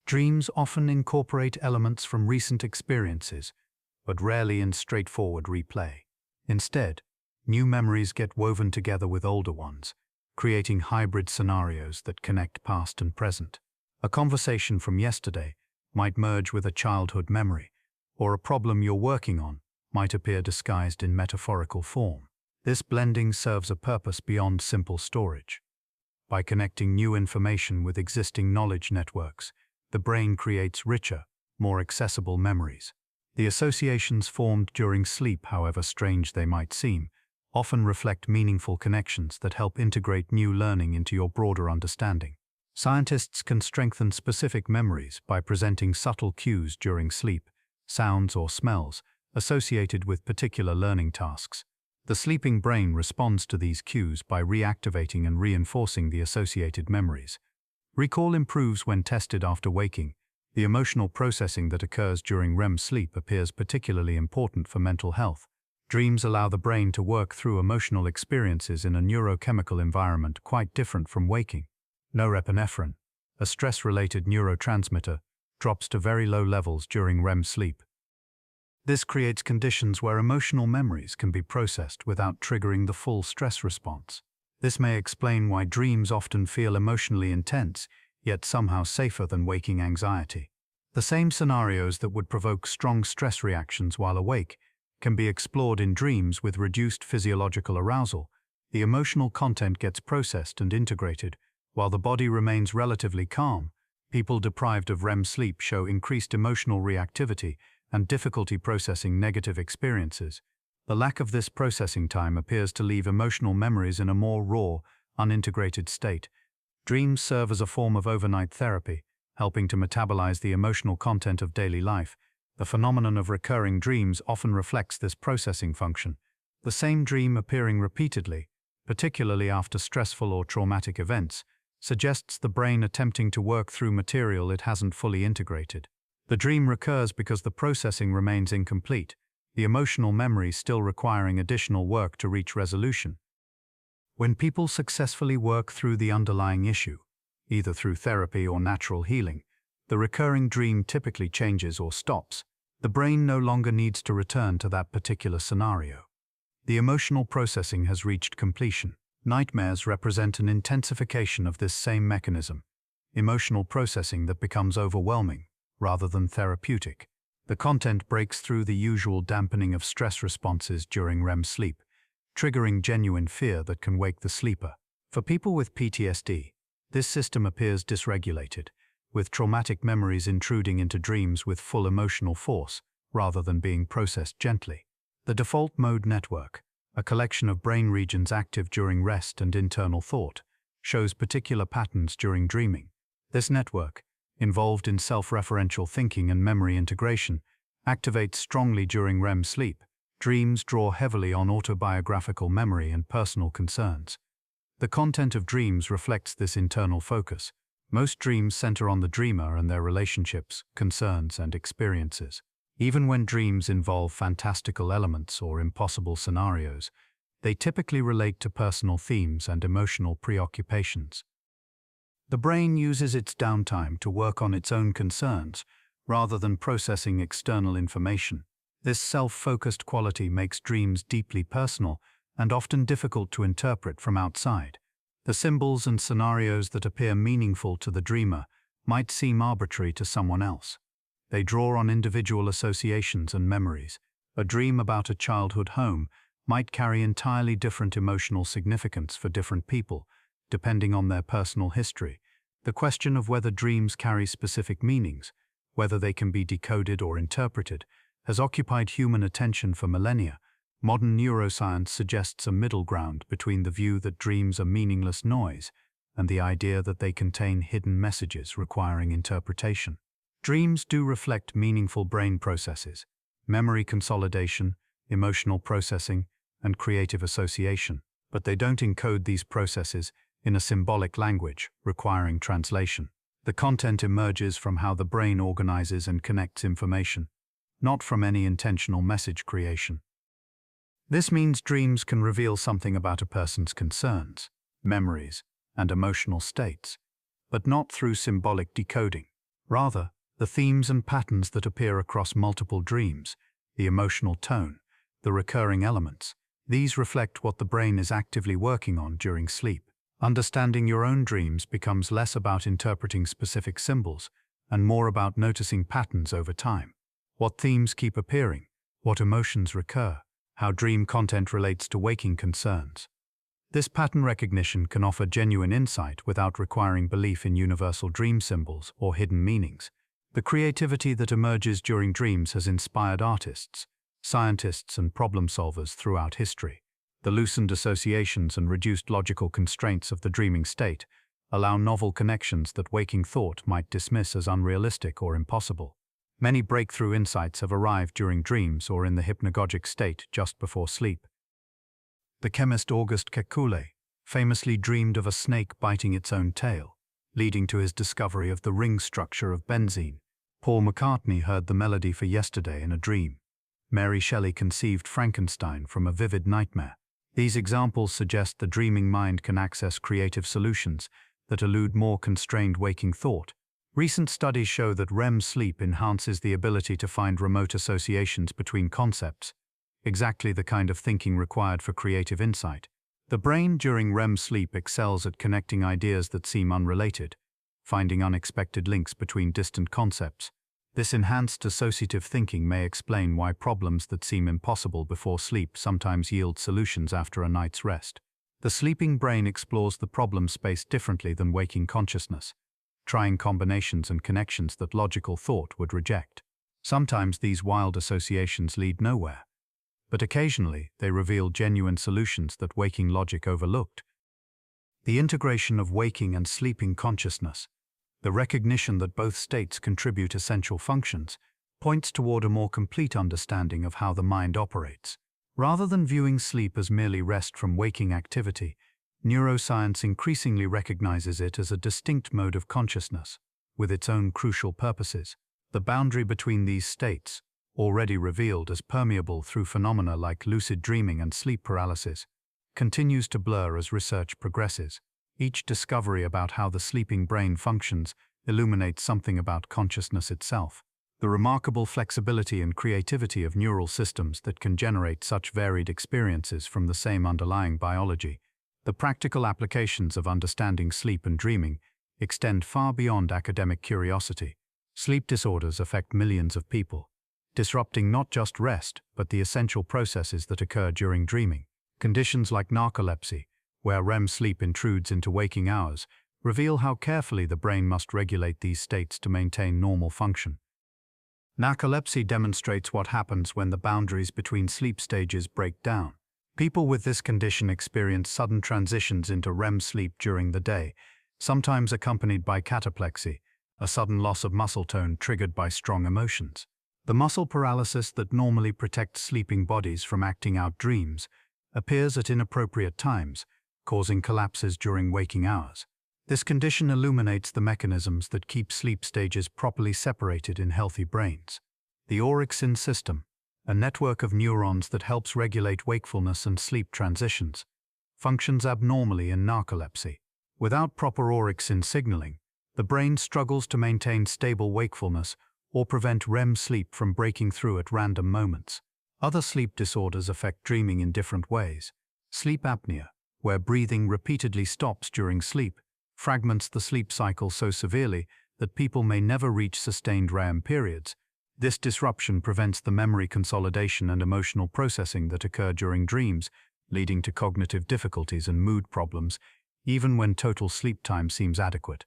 Dreams often incorporate elements from recent experiences, but rarely in straightforward replay. Instead, new memories get woven together with older ones, creating hybrid scenarios that connect past and present. A conversation from yesterday might merge with a childhood memory, or a problem you're working on might appear disguised in metaphorical form. This blending serves a purpose beyond simple storage. By connecting new information with existing knowledge networks, the brain creates richer, more accessible memories. The associations formed during sleep, however strange they might seem, often reflect meaningful connections that help integrate new learning into your broader understanding. Scientists can strengthen specific memories by presenting subtle cues during sleep, sounds or smells, associated with particular learning tasks. The sleeping brain responds to these cues by reactivating and reinforcing the associated memories. Recall improves when tested after waking. The emotional processing that occurs during REM sleep appears particularly important for mental health. Dreams allow the brain to work through emotional experiences in a neurochemical environment quite different from waking. Norepinephrine, a stress-related neurotransmitter, drops to very low levels during REM sleep. This creates conditions where emotional memories can be processed without triggering the full stress response. This may explain why dreams often feel emotionally intense, yet somehow safer than waking anxiety. The same scenarios that would provoke strong stress reactions while awake can be explored in dreams with reduced physiological arousal. The emotional content gets processed and integrated, while the body remains relatively calm. People deprived of REM sleep show increased emotional reactivity and difficulty processing negative experiences. The lack of this processing time appears to leave emotional memories in a more raw, unintegrated state. Dreams serve as a form of overnight therapy, helping to metabolize the emotional content of daily life. The phenomenon of recurring dreams often reflects this processing function. The same dream appearing repeatedly, particularly after stressful or traumatic events, suggests the brain attempting to work through material it hasn't fully integrated. The dream recurs because the processing remains incomplete, the emotional memory still requiring additional work to reach resolution. When people successfully work through the underlying issue, either through therapy or natural healing, the recurring dream typically changes or stops. The brain no longer needs to return to that particular scenario. The emotional processing has reached completion. Nightmares represent an intensification of this same mechanism, emotional processing that becomes overwhelming rather than therapeutic. The content breaks through the usual dampening of stress responses during REM sleep, triggering genuine fear that can wake the sleeper. For people with PTSD, this system appears dysregulated, with traumatic memories intruding into dreams with full emotional force, rather than being processed gently. The default mode network, a collection of brain regions active during rest and internal thought, shows particular patterns during dreaming. This network, involved in self-referential thinking and memory integration, activates strongly during REM sleep. Dreams draw heavily on autobiographical memory and personal concerns. The content of dreams reflects this internal focus. Most dreams center on the dreamer and their relationships, concerns, and experiences. Even when dreams involve fantastical elements or impossible scenarios, they typically relate to personal themes and emotional preoccupations. The brain uses its downtime to work on its own concerns, rather than processing external information. This self-focused quality makes dreams deeply personal and often difficult to interpret from outside. The symbols and scenarios that appear meaningful to the dreamer might seem arbitrary to someone else. They draw on individual associations and memories. A dream about a childhood home might carry entirely different emotional significance for different people, depending on their personal history. The question of whether dreams carry specific meanings, whether they can be decoded or interpreted, has occupied human attention for millennia. Modern neuroscience suggests a middle ground between the view that dreams are meaningless noise and the idea that they contain hidden messages requiring interpretation. Dreams do reflect meaningful brain processes, memory consolidation, emotional processing, and creative association, but they don't encode these processes in a symbolic language requiring translation. The content emerges from how the brain organizes and connects information, not from any intentional message creation. This means dreams can reveal something about a person's concerns, memories, and emotional states, but not through symbolic decoding. Rather, the themes and patterns that appear across multiple dreams, the emotional tone, the recurring elements, these reflect what the brain is actively working on during sleep. Understanding your own dreams becomes less about interpreting specific symbols and more about noticing patterns over time. What themes keep appearing, what emotions recur, how dream content relates to waking concerns. This pattern recognition can offer genuine insight without requiring belief in universal dream symbols or hidden meanings. The creativity that emerges during dreams has inspired artists, scientists, and problem solvers throughout history. The loosened associations and reduced logical constraints of the dreaming state allow novel connections that waking thought might dismiss as unrealistic or impossible. Many breakthrough insights have arrived during dreams or in the hypnagogic state just before sleep. The chemist Auguste Kekule famously dreamed of a snake biting its own tail, leading to his discovery of the ring structure of benzene. Paul McCartney heard the melody for Yesterday in a dream. Mary Shelley conceived Frankenstein from a vivid nightmare. These examples suggest the dreaming mind can access creative solutions that elude more constrained waking thought. Recent studies show that REM sleep enhances the ability to find remote associations between concepts, exactly the kind of thinking required for creative insight. The brain during REM sleep excels at connecting ideas that seem unrelated, finding unexpected links between distant concepts. This enhanced associative thinking may explain why problems that seem impossible before sleep sometimes yield solutions after a night's rest. The sleeping brain explores the problem space differently than waking consciousness, trying combinations and connections that logical thought would reject. Sometimes these wild associations lead nowhere, but occasionally they reveal genuine solutions that waking logic overlooked. The integration of waking and sleeping consciousness, the recognition that both states contribute essential functions, points toward a more complete understanding of how the mind operates. Rather than viewing sleep as merely rest from waking activity, neuroscience increasingly recognizes it as a distinct mode of consciousness, with its own crucial purposes. The boundary between these states, already revealed as permeable through phenomena like lucid dreaming and sleep paralysis, continues to blur as research progresses. Each discovery about how the sleeping brain functions illuminates something about consciousness itself. The remarkable flexibility and creativity of neural systems that can generate such varied experiences from the same underlying biology. The practical applications of understanding sleep and dreaming extend far beyond academic curiosity. Sleep disorders affect millions of people, disrupting not just rest, but the essential processes that occur during dreaming. Conditions like narcolepsy, where REM sleep intrudes into waking hours, reveal how carefully the brain must regulate these states to maintain normal function. Narcolepsy demonstrates what happens when the boundaries between sleep stages break down. People with this condition experience sudden transitions into REM sleep during the day, sometimes accompanied by cataplexy, a sudden loss of muscle tone triggered by strong emotions. The muscle paralysis that normally protects sleeping bodies from acting out dreams appears at inappropriate times, causing collapses during waking hours. This condition illuminates the mechanisms that keep sleep stages properly separated in healthy brains. The orexin system, a network of neurons that helps regulate wakefulness and sleep transitions, functions abnormally in narcolepsy. Without proper orexin signaling, the brain struggles to maintain stable wakefulness or prevent REM sleep from breaking through at random moments. Other sleep disorders affect dreaming in different ways. Sleep apnea, where breathing repeatedly stops during sleep, fragments the sleep cycle so severely that people may never reach sustained REM periods. This disruption prevents the memory consolidation and emotional processing that occur during dreams, leading to cognitive difficulties and mood problems, even when total sleep time seems adequate.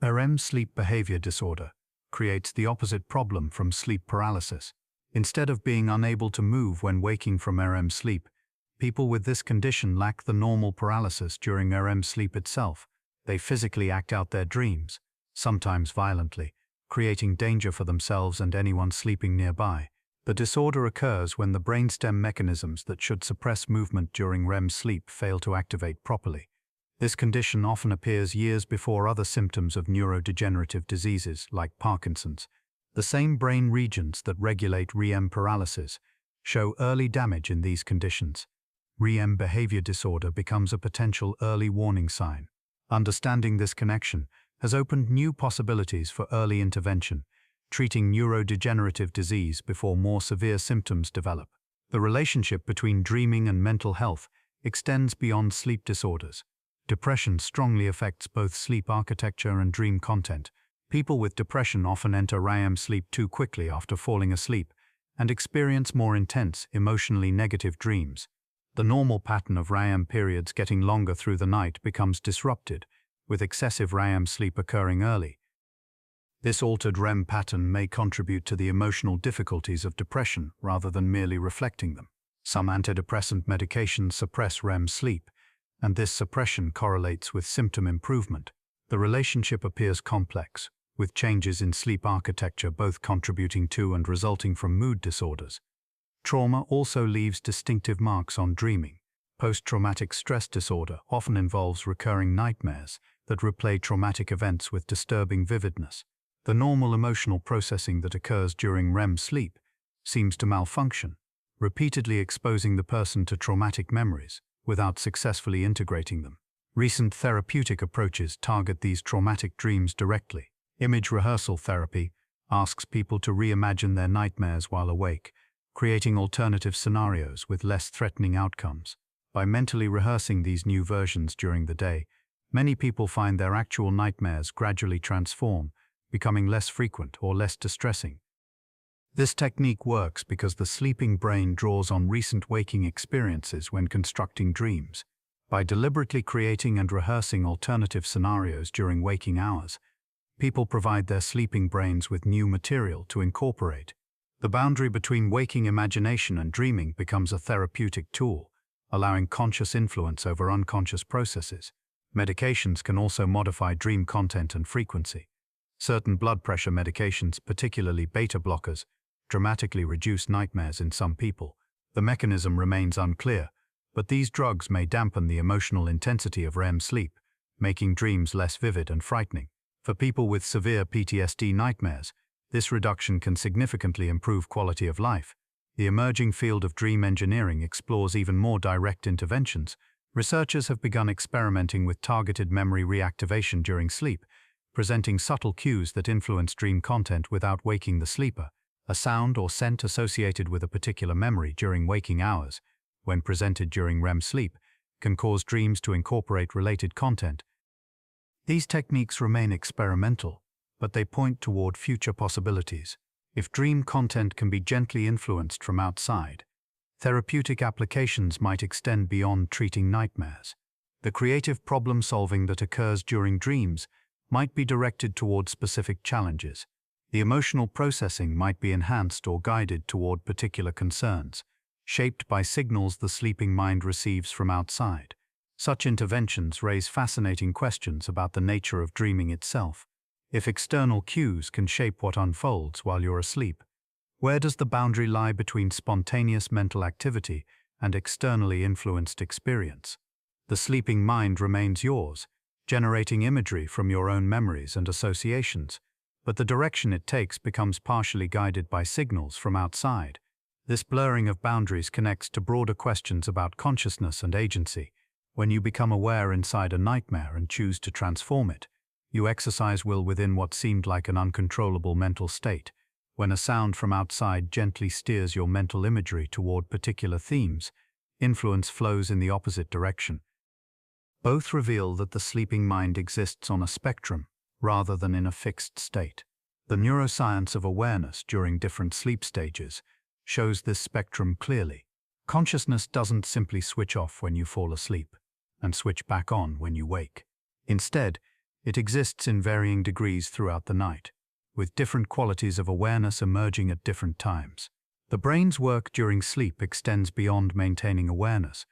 REM sleep behavior disorder creates the opposite problem from sleep paralysis. Instead of being unable to move when waking from REM sleep, people with this condition lack the normal paralysis during REM sleep itself. They physically act out their dreams, sometimes violently, creating danger for themselves and anyone sleeping nearby. The disorder occurs when the brainstem mechanisms that should suppress movement during REM sleep fail to activate properly. This condition often appears years before other symptoms of neurodegenerative diseases like Parkinson's. The same brain regions that regulate REM paralysis show early damage in these conditions. REM behavior disorder becomes a potential early warning sign. Understanding this connection has opened new possibilities for early intervention, treating neurodegenerative disease before more severe symptoms develop. The relationship between dreaming and mental health extends beyond sleep disorders. Depression strongly affects both sleep architecture and dream content. People with depression often enter REM sleep too quickly after falling asleep and experience more intense, emotionally negative dreams. The normal pattern of REM periods getting longer through the night becomes disrupted, with excessive REM sleep occurring early. This altered REM pattern may contribute to the emotional difficulties of depression rather than merely reflecting them. Some antidepressant medications suppress REM sleep, and this suppression correlates with symptom improvement. The relationship appears complex, with changes in sleep architecture both contributing to and resulting from mood disorders. Trauma also leaves distinctive marks on dreaming. Post-traumatic stress disorder often involves recurring nightmares that replay traumatic events with disturbing vividness. The normal emotional processing that occurs during REM sleep seems to malfunction, repeatedly exposing the person to traumatic memories without successfully integrating them. Recent therapeutic approaches target these traumatic dreams directly. Image rehearsal therapy asks people to reimagine their nightmares while awake, creating alternative scenarios with less threatening outcomes. By mentally rehearsing these new versions during the day, many people find their actual nightmares gradually transform, becoming less frequent or less distressing. This technique works because the sleeping brain draws on recent waking experiences when constructing dreams. By deliberately creating and rehearsing alternative scenarios during waking hours, people provide their sleeping brains with new material to incorporate. The boundary between waking imagination and dreaming becomes a therapeutic tool, allowing conscious influence over unconscious processes. Medications can also modify dream content and frequency. Certain blood pressure medications, particularly beta blockers, dramatically reduce nightmares in some people. The mechanism remains unclear, but these drugs may dampen the emotional intensity of REM sleep, making dreams less vivid and frightening. For people with severe PTSD nightmares, this reduction can significantly improve quality of life. The emerging field of dream engineering explores even more direct interventions. Researchers have begun experimenting with targeted memory reactivation during sleep, presenting subtle cues that influence dream content without waking the sleeper. A sound or scent associated with a particular memory during waking hours, when presented during REM sleep, can cause dreams to incorporate related content. These techniques remain experimental, but they point toward future possibilities. If dream content can be gently influenced from outside, therapeutic applications might extend beyond treating nightmares. The creative problem-solving that occurs during dreams might be directed toward specific challenges. The emotional processing might be enhanced or guided toward particular concerns, shaped by signals the sleeping mind receives from outside. Such interventions raise fascinating questions about the nature of dreaming itself. If external cues can shape what unfolds while you're asleep, where does the boundary lie between spontaneous mental activity and externally influenced experience? The sleeping mind remains yours, generating imagery from your own memories and associations, but the direction it takes becomes partially guided by signals from outside. This blurring of boundaries connects to broader questions about consciousness and agency. When you become aware inside a nightmare and choose to transform it, you exercise will within what seemed like an uncontrollable mental state. When a sound from outside gently steers your mental imagery toward particular themes, influence flows in the opposite direction. Both reveal that the sleeping mind exists on a spectrum, rather than in a fixed state. The neuroscience of awareness during different sleep stages shows this spectrum clearly. Consciousness doesn't simply switch off when you fall asleep and switch back on when you wake. Instead, it exists in varying degrees throughout the night, with different qualities of awareness emerging at different times. The brain's work during sleep extends beyond maintaining awareness.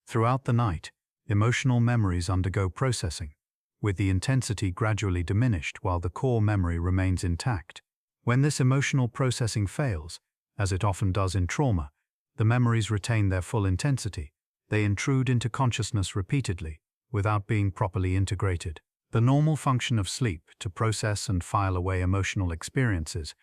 Throughout the night, emotional memories undergo processing, with the intensity gradually diminished while the core memory remains intact. When this emotional processing fails, as it often does in trauma, the memories retain their full intensity. They intrude into consciousness repeatedly, without being properly integrated. The normal function of sleep, to process and file away emotional experiences,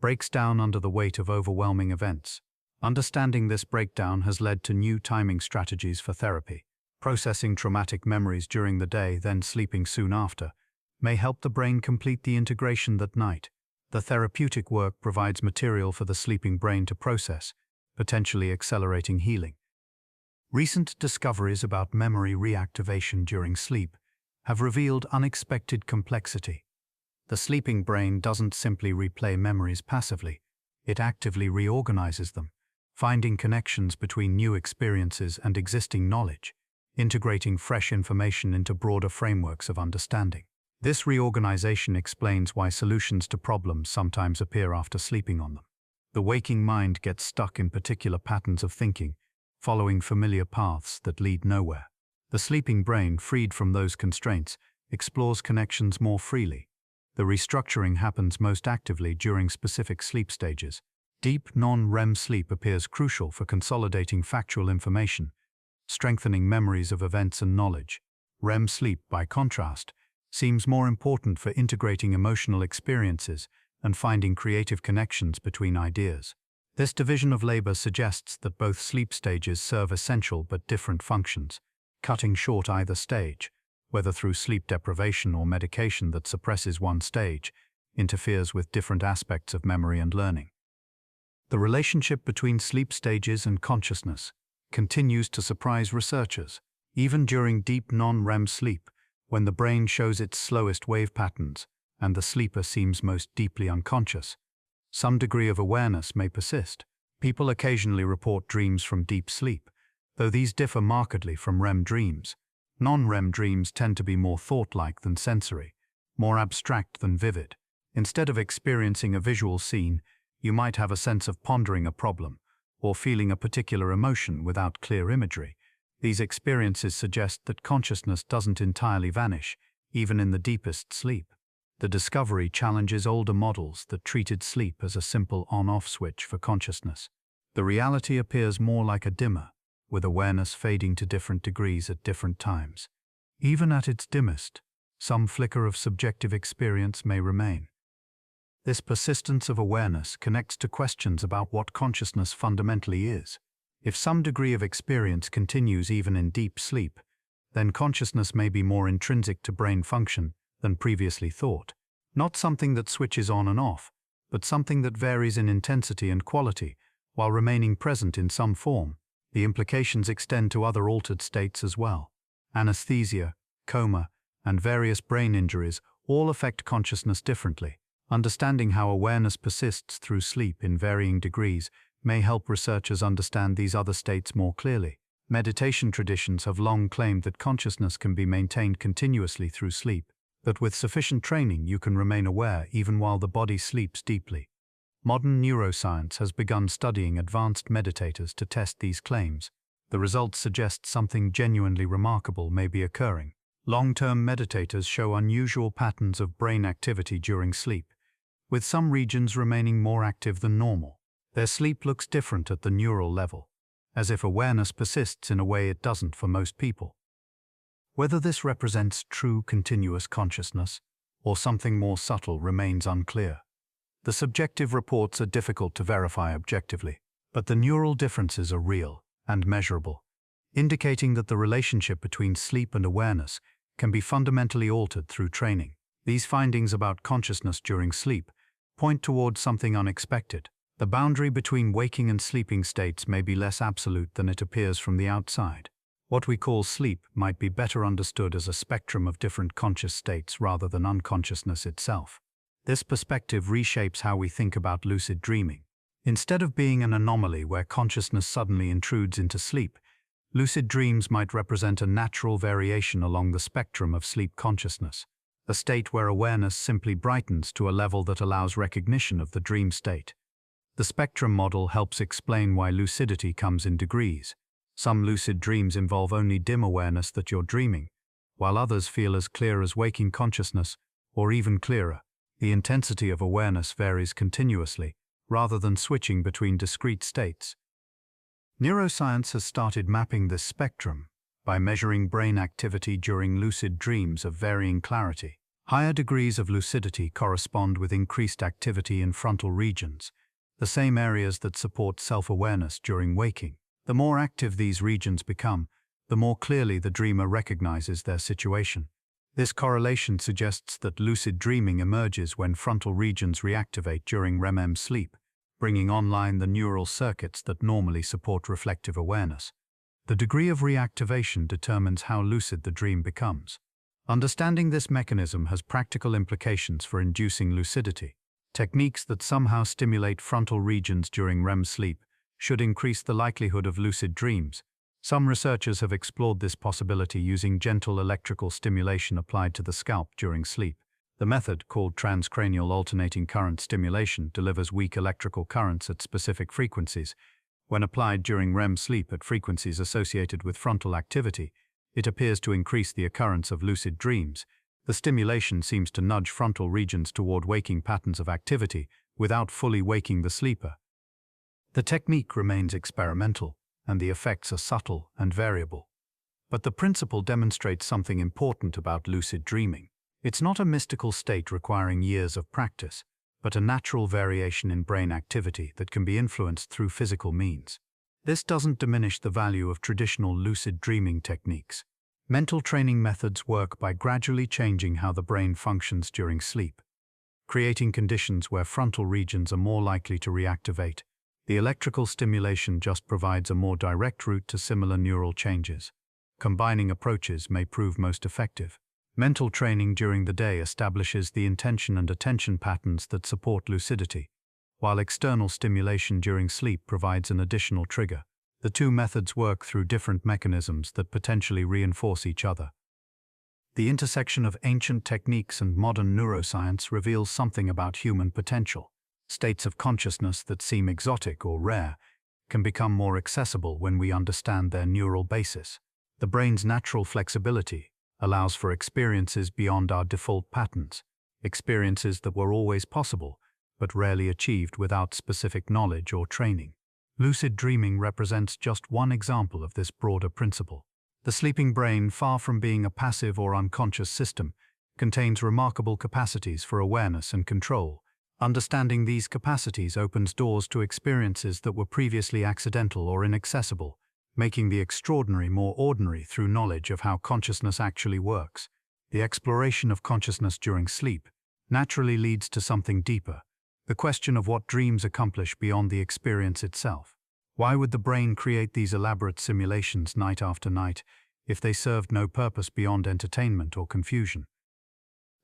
breaks down under the weight of overwhelming events. Understanding this breakdown has led to new timing strategies for therapy. Processing traumatic memories during the day, then sleeping soon after, may help the brain complete the integration that night. The therapeutic work provides material for the sleeping brain to process, potentially accelerating healing. Recent discoveries about memory reactivation during sleep have revealed unexpected complexity. The sleeping brain doesn't simply replay memories passively, it actively reorganizes them, finding connections between new experiences and existing knowledge, integrating fresh information into broader frameworks of understanding. This reorganization explains why solutions to problems sometimes appear after sleeping on them. The waking mind gets stuck in particular patterns of thinking, following familiar paths that lead nowhere. The sleeping brain, freed from those constraints, explores connections more freely. The restructuring happens most actively during specific sleep stages. Deep non-REM sleep appears crucial for consolidating factual information, strengthening memories of events and knowledge. REM sleep, by contrast, seems more important for integrating emotional experiences and finding creative connections between ideas. This division of labor suggests that both sleep stages serve essential but different functions, cutting short either stage, whether through sleep deprivation or medication that suppresses one stage, interferes with different aspects of memory and learning. The relationship between sleep stages and consciousness continues to surprise researchers. Even during deep non-REM sleep, when the brain shows its slowest wave patterns and the sleeper seems most deeply unconscious, some degree of awareness may persist. People occasionally report dreams from deep sleep, though these differ markedly from REM dreams. Non-REM dreams tend to be more thought-like than sensory, more abstract than vivid. Instead of experiencing a visual scene, you might have a sense of pondering a problem or feeling a particular emotion without clear imagery. These experiences suggest that consciousness doesn't entirely vanish, even in the deepest sleep. The discovery challenges older models that treated sleep as a simple on-off switch for consciousness. The reality appears more like a dimmer, with awareness fading to different degrees at different times. Even at its dimmest, some flicker of subjective experience may remain. This persistence of awareness connects to questions about what consciousness fundamentally is. If some degree of experience continues even in deep sleep, then consciousness may be more intrinsic to brain function than previously thought. Not something that switches on and off, but something that varies in intensity and quality while remaining present in some form. The implications extend to other altered states as well. Anesthesia, coma, and various brain injuries all affect consciousness differently. Understanding how awareness persists through sleep in varying degrees may help researchers understand these other states more clearly. Meditation traditions have long claimed that consciousness can be maintained continuously through sleep, that with sufficient training you can remain aware even while the body sleeps deeply. Modern neuroscience has begun studying advanced meditators to test these claims. The results suggest something genuinely remarkable may be occurring. Long-term meditators show unusual patterns of brain activity during sleep, with some regions remaining more active than normal. Their sleep looks different at the neural level, as if awareness persists in a way it doesn't for most people. Whether this represents true continuous consciousness or something more subtle remains unclear. The subjective reports are difficult to verify objectively, but the neural differences are real and measurable, indicating that the relationship between sleep and awareness can be fundamentally altered through training. These findings about consciousness during sleep point towards something unexpected. The boundary between waking and sleeping states may be less absolute than it appears from the outside. What we call sleep might be better understood as a spectrum of different conscious states rather than unconsciousness itself. This perspective reshapes how we think about lucid dreaming. Instead of being an anomaly where consciousness suddenly intrudes into sleep, lucid dreams might represent a natural variation along the spectrum of sleep consciousness, a state where awareness simply brightens to a level that allows recognition of the dream state. The spectrum model helps explain why lucidity comes in degrees. Some lucid dreams involve only dim awareness that you're dreaming, while others feel as clear as waking consciousness, or even clearer. The intensity of awareness varies continuously, rather than switching between discrete states. Neuroscience has started mapping this spectrum, by measuring brain activity during lucid dreams of varying clarity. Higher degrees of lucidity correspond with increased activity in frontal regions, the same areas that support self-awareness during waking. The more active these regions become, the more clearly the dreamer recognizes their situation. This correlation suggests that lucid dreaming emerges when frontal regions reactivate during REM sleep, bringing online the neural circuits that normally support reflective awareness. The degree of reactivation determines how lucid the dream becomes. Understanding this mechanism has practical implications for inducing lucidity. Techniques that somehow stimulate frontal regions during REM sleep should increase the likelihood of lucid dreams. Some researchers have explored this possibility using gentle electrical stimulation applied to the scalp during sleep. The method, called transcranial alternating current stimulation, delivers weak electrical currents at specific frequencies. When applied during REM sleep at frequencies associated with frontal activity, it appears to increase the occurrence of lucid dreams. The stimulation seems to nudge frontal regions toward waking patterns of activity without fully waking the sleeper. The technique remains experimental, and the effects are subtle and variable. But the principle demonstrates something important about lucid dreaming. It's not a mystical state requiring years of practice, but a natural variation in brain activity that can be influenced through physical means. This doesn't diminish the value of traditional lucid dreaming techniques. Mental training methods work by gradually changing how the brain functions during sleep, creating conditions where frontal regions are more likely to reactivate. The electrical stimulation just provides a more direct route to similar neural changes. Combining approaches may prove most effective. Mental training during the day establishes the intention and attention patterns that support lucidity, while external stimulation during sleep provides an additional trigger. The two methods work through different mechanisms that potentially reinforce each other. The intersection of ancient techniques and modern neuroscience reveals something about human potential. States of consciousness that seem exotic or rare can become more accessible when we understand their neural basis. The brain's natural flexibility allows for experiences beyond our default patterns, experiences that were always possible, but rarely achieved without specific knowledge or training. Lucid dreaming represents just one example of this broader principle. The sleeping brain, far from being a passive or unconscious system, contains remarkable capacities for awareness and control. Understanding these capacities opens doors to experiences that were previously accidental or inaccessible, making the extraordinary more ordinary through knowledge of how consciousness actually works. The exploration of consciousness during sleep naturally leads to something deeper, the question of what dreams accomplish beyond the experience itself. Why would the brain create these elaborate simulations night after night if they served no purpose beyond entertainment or confusion?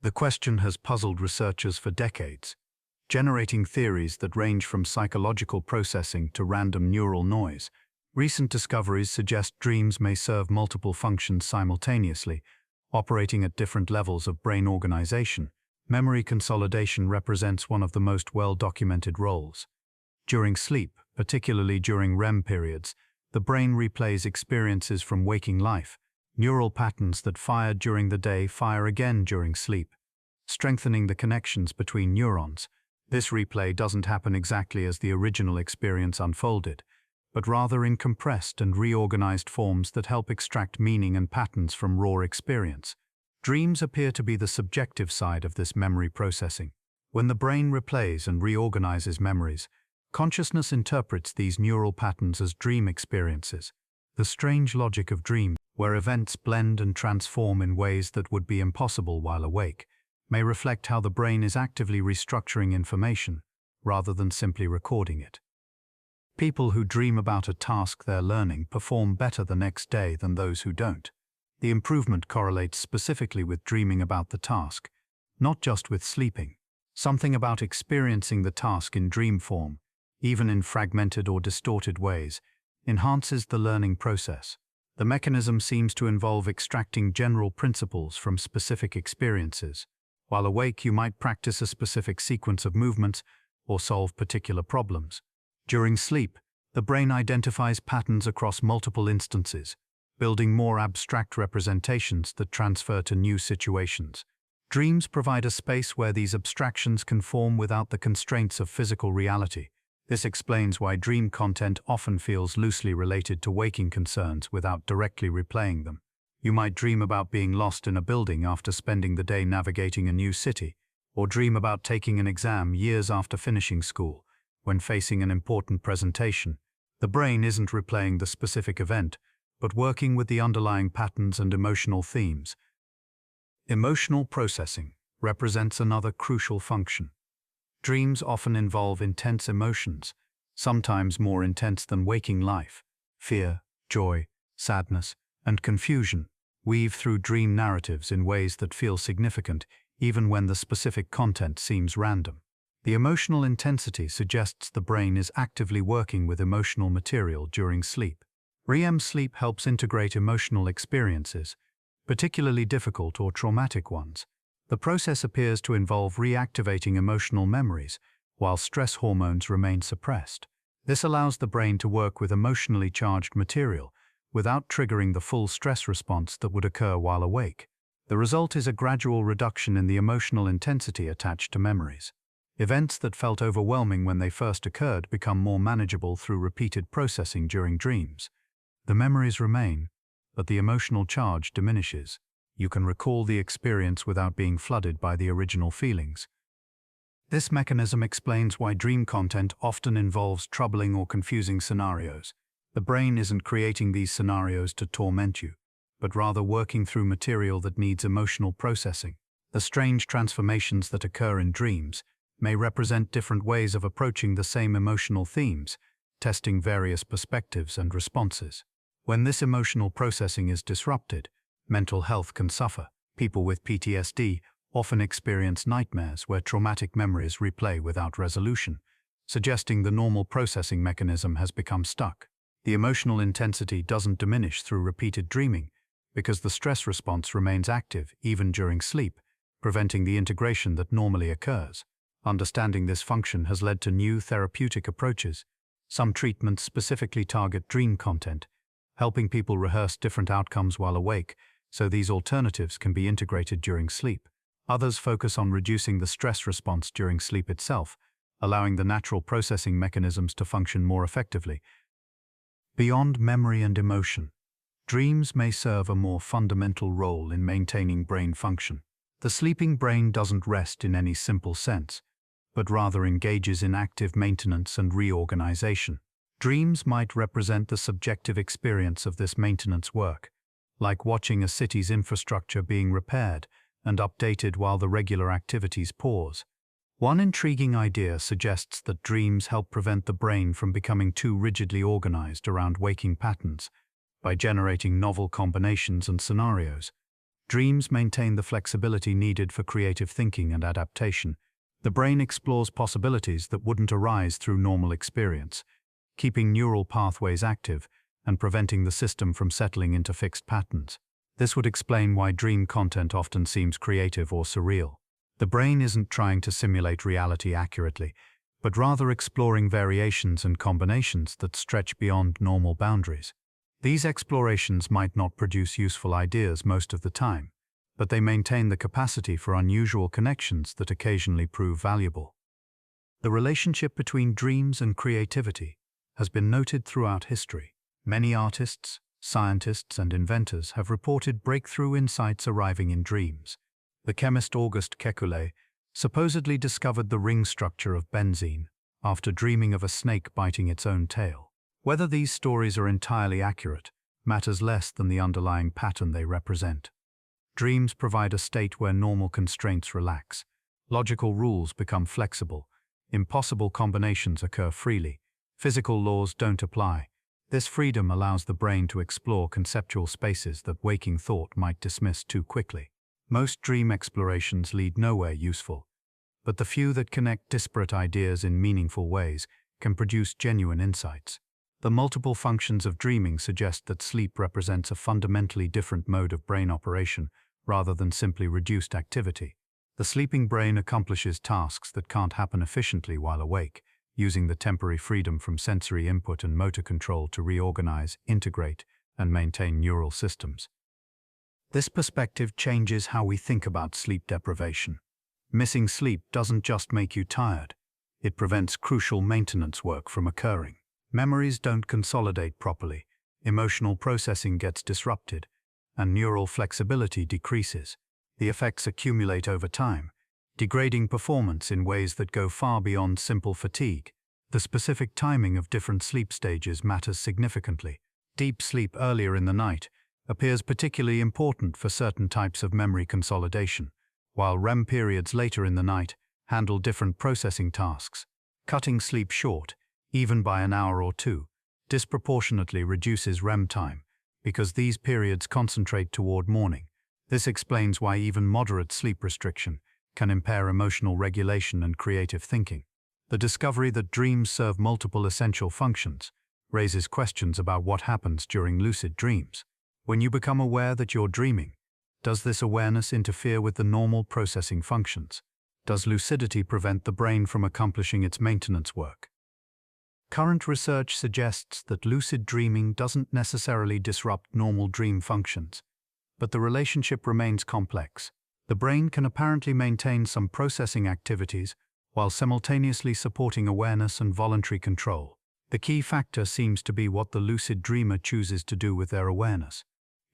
The question has puzzled researchers for decades, generating theories that range from psychological processing to random neural noise. Recent discoveries suggest dreams may serve multiple functions simultaneously, operating at different levels of brain organization. Memory consolidation represents one of the most well-documented roles. During sleep, particularly during REM periods, the brain replays experiences from waking life. Neural patterns that fired during the day fire again during sleep, strengthening the connections between neurons. This replay doesn't happen exactly as the original experience unfolded, but rather in compressed and reorganized forms that help extract meaning and patterns from raw experience. Dreams appear to be the subjective side of this memory processing. When the brain replays and reorganizes memories, consciousness interprets these neural patterns as dream experiences. The strange logic of dreams, where events blend and transform in ways that would be impossible while awake, may reflect how the brain is actively restructuring information rather than simply recording it. People who dream about a task they're learning perform better the next day than those who don't. The improvement correlates specifically with dreaming about the task, not just with sleeping. Something about experiencing the task in dream form, even in fragmented or distorted ways, enhances the learning process. The mechanism seems to involve extracting general principles from specific experiences. While awake, you might practice a specific sequence of movements or solve particular problems. During sleep, the brain identifies patterns across multiple instances, building more abstract representations that transfer to new situations. Dreams provide a space where these abstractions can form without the constraints of physical reality. This explains why dream content often feels loosely related to waking concerns without directly replaying them. You might dream about being lost in a building after spending the day navigating a new city, or dream about taking an exam years after finishing school, when facing an important presentation. The brain isn't replaying the specific event, but working with the underlying patterns and emotional themes. Emotional processing represents another crucial function. Dreams often involve intense emotions, sometimes more intense than waking life. Fear, joy, sadness, and confusion weave through dream narratives in ways that feel significant, even when the specific content seems random. The emotional intensity suggests the brain is actively working with emotional material during sleep. REM sleep helps integrate emotional experiences, particularly difficult or traumatic ones. The process appears to involve reactivating emotional memories, while stress hormones remain suppressed. This allows the brain to work with emotionally charged material, without triggering the full stress response that would occur while awake. The result is a gradual reduction in the emotional intensity attached to memories. Events that felt overwhelming when they first occurred become more manageable through repeated processing during dreams. The memories remain, but the emotional charge diminishes. You can recall the experience without being flooded by the original feelings. This mechanism explains why dream content often involves troubling or confusing scenarios. The brain isn't creating these scenarios to torment you, but rather working through material that needs emotional processing. The strange transformations that occur in dreams may represent different ways of approaching the same emotional themes, testing various perspectives and responses. When this emotional processing is disrupted, mental health can suffer. People with PTSD often experience nightmares where traumatic memories replay without resolution, suggesting the normal processing mechanism has become stuck. The emotional intensity doesn't diminish through repeated dreaming, because the stress response remains active even during sleep, preventing the integration that normally occurs. Understanding this function has led to new therapeutic approaches. Some treatments specifically target dream content, helping people rehearse different outcomes while awake, so these alternatives can be integrated during sleep. Others focus on reducing the stress response during sleep itself, allowing the natural processing mechanisms to function more effectively. Beyond memory and emotion, dreams may serve a more fundamental role in maintaining brain function. The sleeping brain doesn't rest in any simple sense, but rather engages in active maintenance and reorganization. Dreams might represent the subjective experience of this maintenance work, like watching a city's infrastructure being repaired and updated while the regular activities pause. One intriguing idea suggests that dreams help prevent the brain from becoming too rigidly organized around waking patterns. By generating novel combinations and scenarios, dreams maintain the flexibility needed for creative thinking and adaptation. The brain explores possibilities that wouldn't arise through normal experience, keeping neural pathways active and preventing the system from settling into fixed patterns. This would explain why dream content often seems creative or surreal. The brain isn't trying to simulate reality accurately, but rather exploring variations and combinations that stretch beyond normal boundaries. These explorations might not produce useful ideas most of the time, but they maintain the capacity for unusual connections that occasionally prove valuable. The relationship between dreams and creativity has been noted throughout history. Many artists, scientists, and inventors have reported breakthrough insights arriving in dreams. The chemist Auguste Kekulé supposedly discovered the ring structure of benzene after dreaming of a snake biting its own tail. Whether these stories are entirely accurate matters less than the underlying pattern they represent. Dreams provide a state where normal constraints relax, logical rules become flexible, impossible combinations occur freely, physical laws don't apply. This freedom allows the brain to explore conceptual spaces that waking thought might dismiss too quickly. Most dream explorations lead nowhere useful, but the few that connect disparate ideas in meaningful ways can produce genuine insights. The multiple functions of dreaming suggest that sleep represents a fundamentally different mode of brain operation rather than simply reduced activity. The sleeping brain accomplishes tasks that can't happen efficiently while awake, using the temporary freedom from sensory input and motor control to reorganize, integrate, and maintain neural systems. This perspective changes how we think about sleep deprivation. Missing sleep doesn't just make you tired, It prevents crucial maintenance work from occurring. Memories don't consolidate properly, emotional processing gets disrupted, and neural flexibility decreases. The effects accumulate over time, degrading performance in ways that go far beyond simple fatigue. The specific timing of different sleep stages matters significantly. Deep sleep earlier in the night appears particularly important for certain types of memory consolidation, while REM periods later in the night handle different processing tasks. Cutting sleep short, even by an hour or two, disproportionately reduces REM time, because these periods concentrate toward morning. This explains why even moderate sleep restriction can impair emotional regulation and creative thinking. The discovery that dreams serve multiple essential functions raises questions about what happens during lucid dreams. When you become aware that you're dreaming, does this awareness interfere with the normal processing functions? Does lucidity prevent the brain from accomplishing its maintenance work? Current research suggests that lucid dreaming doesn't necessarily disrupt normal dream functions, but the relationship remains complex. The brain can apparently maintain some processing activities while simultaneously supporting awareness and voluntary control. The key factor seems to be what the lucid dreamer chooses to do with their awareness.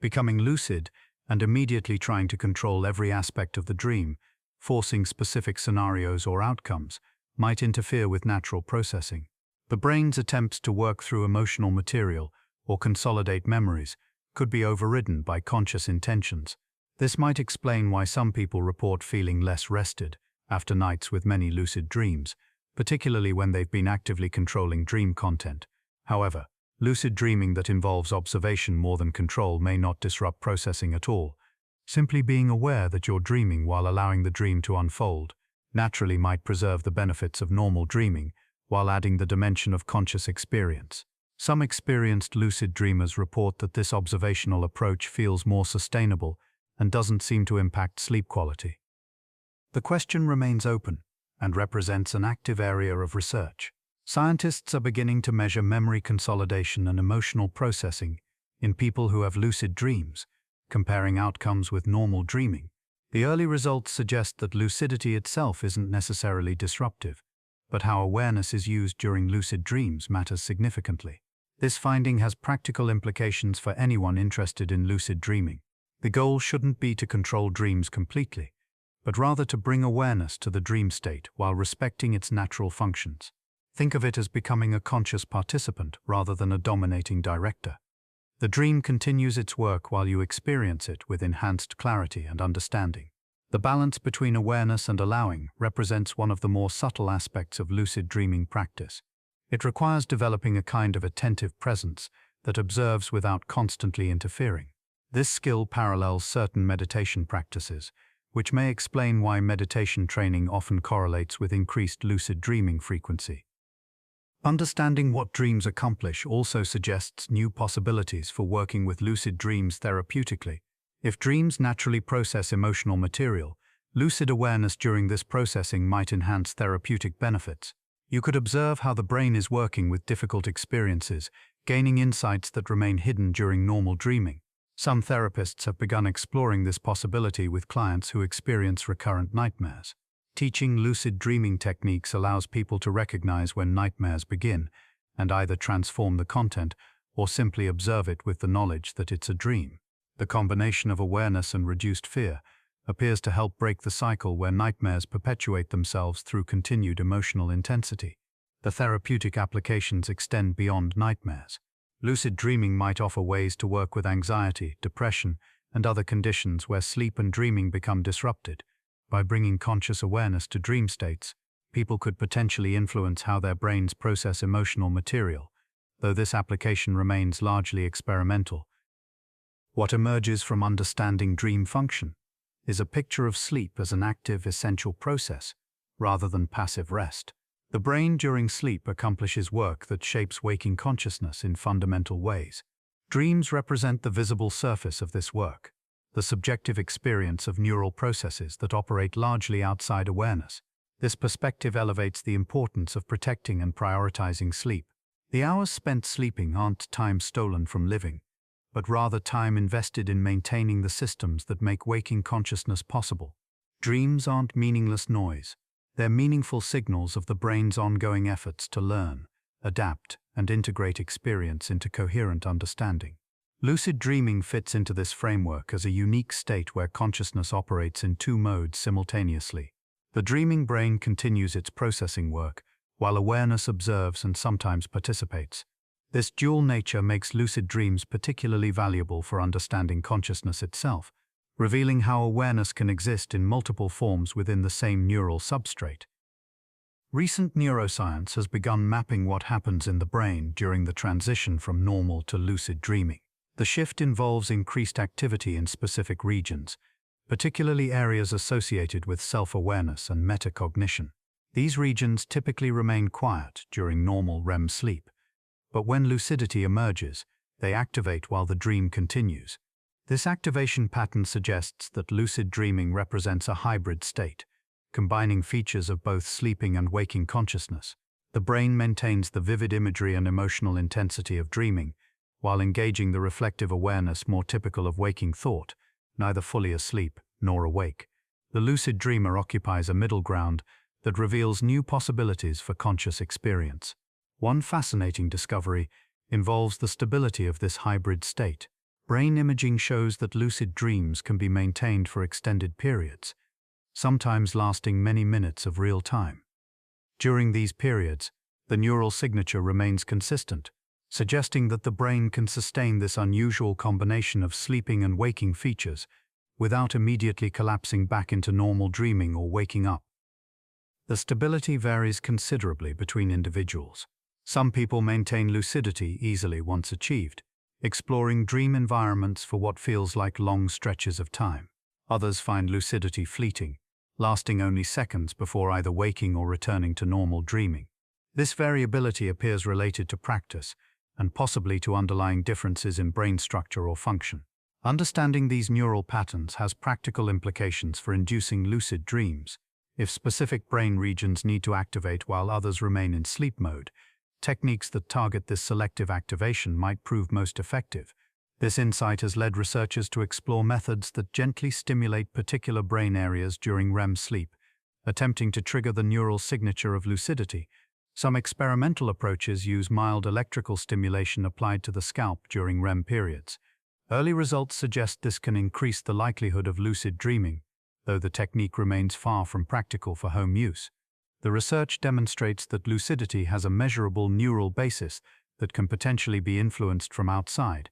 Becoming lucid and immediately trying to control every aspect of the dream, forcing specific scenarios or outcomes, might interfere with natural processing. The brain's attempts to work through emotional material or consolidate memories could be overridden by conscious intentions. This might explain why some people report feeling less rested after nights with many lucid dreams, particularly when they've been actively controlling dream content. However, lucid dreaming that involves observation more than control may not disrupt processing at all. Simply being aware that you're dreaming while allowing the dream to unfold naturally might preserve the benefits of normal dreaming while adding the dimension of conscious experience. Some experienced lucid dreamers report that this observational approach feels more sustainable and doesn't seem to impact sleep quality. The question remains open and represents an active area of research. Scientists are beginning to measure memory consolidation and emotional processing in people who have lucid dreams, comparing outcomes with normal dreaming. The early results suggest that lucidity itself isn't necessarily disruptive, but how awareness is used during lucid dreams matters significantly. This finding has practical implications for anyone interested in lucid dreaming. The goal shouldn't be to control dreams completely, but rather to bring awareness to the dream state while respecting its natural functions. Think of it as becoming a conscious participant rather than a dominating director. The dream continues its work while you experience it with enhanced clarity and understanding. The balance between awareness and allowing represents one of the more subtle aspects of lucid dreaming practice. It requires developing a kind of attentive presence that observes without constantly interfering. This skill parallels certain meditation practices, which may explain why meditation training often correlates with increased lucid dreaming frequency. Understanding what dreams accomplish also suggests new possibilities for working with lucid dreams therapeutically. If dreams naturally process emotional material, lucid awareness during this processing might enhance therapeutic benefits. You could observe how the brain is working with difficult experiences, gaining insights that remain hidden during normal dreaming. Some therapists have begun exploring this possibility with clients who experience recurrent nightmares. Teaching lucid dreaming techniques allows people to recognize when nightmares begin and either transform the content or simply observe it with the knowledge that it's a dream. The combination of awareness and reduced fear appears to help break the cycle where nightmares perpetuate themselves through continued emotional intensity. The therapeutic applications extend beyond nightmares. Lucid dreaming might offer ways to work with anxiety, depression, and other conditions where sleep and dreaming become disrupted. By bringing conscious awareness to dream states, people could potentially influence how their brains process emotional material, though this application remains largely experimental. What emerges from understanding dream function is a picture of sleep as an active, essential process, rather than passive rest. The brain during sleep accomplishes work that shapes waking consciousness in fundamental ways. Dreams represent the visible surface of this work, the subjective experience of neural processes that operate largely outside awareness. This perspective elevates the importance of protecting and prioritizing sleep. The hours spent sleeping aren't time stolen from living, but rather time invested in maintaining the systems that make waking consciousness possible. Dreams aren't meaningless noise. They're meaningful signals of the brain's ongoing efforts to learn, adapt, and integrate experience into coherent understanding. Lucid dreaming fits into this framework as a unique state where consciousness operates in two modes simultaneously. The dreaming brain continues its processing work, while awareness observes and sometimes participates. This dual nature makes lucid dreams particularly valuable for understanding consciousness itself, revealing how awareness can exist in multiple forms within the same neural substrate. Recent neuroscience has begun mapping what happens in the brain during the transition from normal to lucid dreaming. The shift involves increased activity in specific regions, particularly areas associated with self-awareness and metacognition. These regions typically remain quiet during normal REM sleep, but when lucidity emerges, they activate while the dream continues. This activation pattern suggests that lucid dreaming represents a hybrid state, combining features of both sleeping and waking consciousness. The brain maintains the vivid imagery and emotional intensity of dreaming, while engaging the reflective awareness more typical of waking thought, neither fully asleep nor awake. The lucid dreamer occupies a middle ground that reveals new possibilities for conscious experience. One fascinating discovery involves the stability of this hybrid state. Brain imaging shows that lucid dreams can be maintained for extended periods, sometimes lasting many minutes of real time. During these periods, the neural signature remains consistent, suggesting that the brain can sustain this unusual combination of sleeping and waking features without immediately collapsing back into normal dreaming or waking up. The stability varies considerably between individuals. Some people maintain lucidity easily once achieved, exploring dream environments for what feels like long stretches of time. Others find lucidity fleeting, lasting only seconds before either waking or returning to normal dreaming. This variability appears related to practice and possibly to underlying differences in brain structure or function. Understanding these neural patterns has practical implications for inducing lucid dreams. If specific brain regions need to activate while others remain in sleep mode, techniques that target this selective activation might prove most effective. This insight has led researchers to explore methods that gently stimulate particular brain areas during REM sleep, attempting to trigger the neural signature of lucidity. Some experimental approaches use mild electrical stimulation applied to the scalp during REM periods. Early results suggest this can increase the likelihood of lucid dreaming, though the technique remains far from practical for home use. The research demonstrates that lucidity has a measurable neural basis that can potentially be influenced from outside.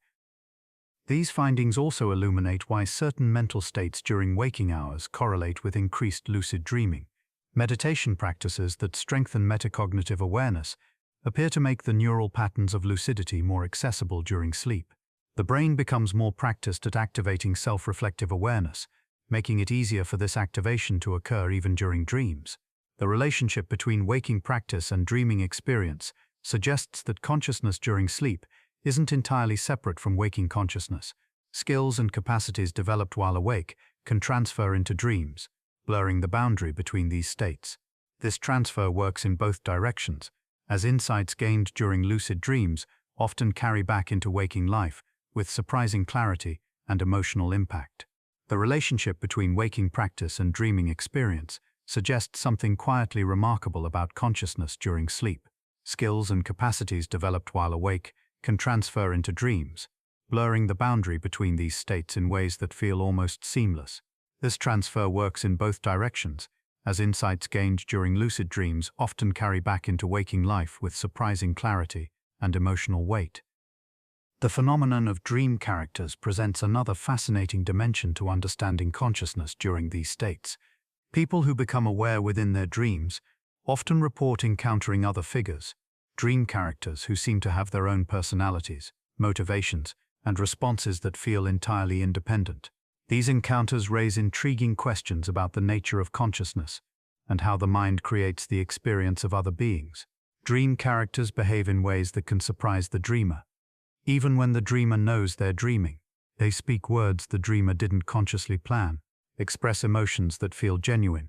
These findings also illuminate why certain mental states during waking hours correlate with increased lucid dreaming. Meditation practices that strengthen metacognitive awareness appear to make the neural patterns of lucidity more accessible during sleep. The brain becomes more practiced at activating self-reflective awareness, making it easier for this activation to occur even during dreams. The relationship between waking practice and dreaming experience suggests that consciousness during sleep isn't entirely separate from waking consciousness. Skills and capacities developed while awake can transfer into dreams, blurring the boundary between these states. This transfer works in both directions, as insights gained during lucid dreams often carry back into waking life with surprising clarity and emotional impact. The relationship between waking practice and dreaming experience suggests something quietly remarkable about consciousness during sleep. Skills and capacities developed while awake can transfer into dreams, blurring the boundary between these states in ways that feel almost seamless. This transfer works in both directions, as insights gained during lucid dreams often carry back into waking life with surprising clarity and emotional weight. The phenomenon of dream characters presents another fascinating dimension to understanding consciousness during these states. People who become aware within their dreams often report encountering other figures, dream characters who seem to have their own personalities, motivations, and responses that feel entirely independent. These encounters raise intriguing questions about the nature of consciousness and how the mind creates the experience of other beings. Dream characters behave in ways that can surprise the dreamer. Even when the dreamer knows they're dreaming, they speak words the dreamer didn't consciously plan, express emotions that feel genuine,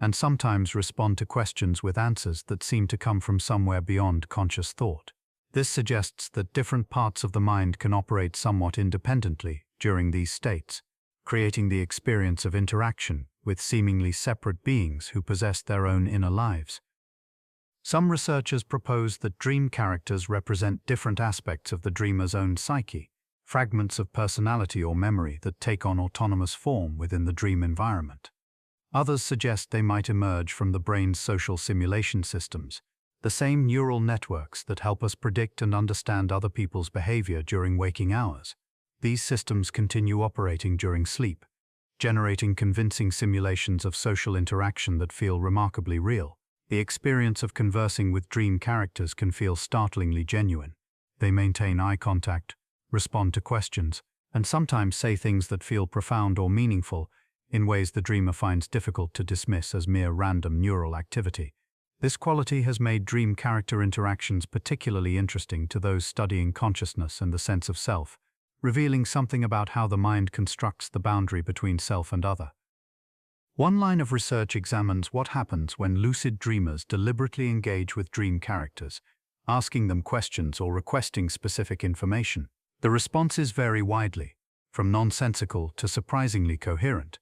and sometimes respond to questions with answers that seem to come from somewhere beyond conscious thought. This suggests that different parts of the mind can operate somewhat independently during these states, creating the experience of interaction with seemingly separate beings who possess their own inner lives. Some researchers propose that dream characters represent different aspects of the dreamer's own psyche, fragments of personality or memory that take on autonomous form within the dream environment. Others suggest they might emerge from the brain's social simulation systems, the same neural networks that help us predict and understand other people's behavior during waking hours. These systems continue operating during sleep, generating convincing simulations of social interaction that feel remarkably real. The experience of conversing with dream characters can feel startlingly genuine. They maintain eye contact, respond to questions, and sometimes say things that feel profound or meaningful in ways the dreamer finds difficult to dismiss as mere random neural activity. This quality has made dream character interactions particularly interesting to those studying consciousness and the sense of self, revealing something about how the mind constructs the boundary between self and other. One line of research examines what happens when lucid dreamers deliberately engage with dream characters, asking them questions or requesting specific information. The responses vary widely, from nonsensical to surprisingly coherent,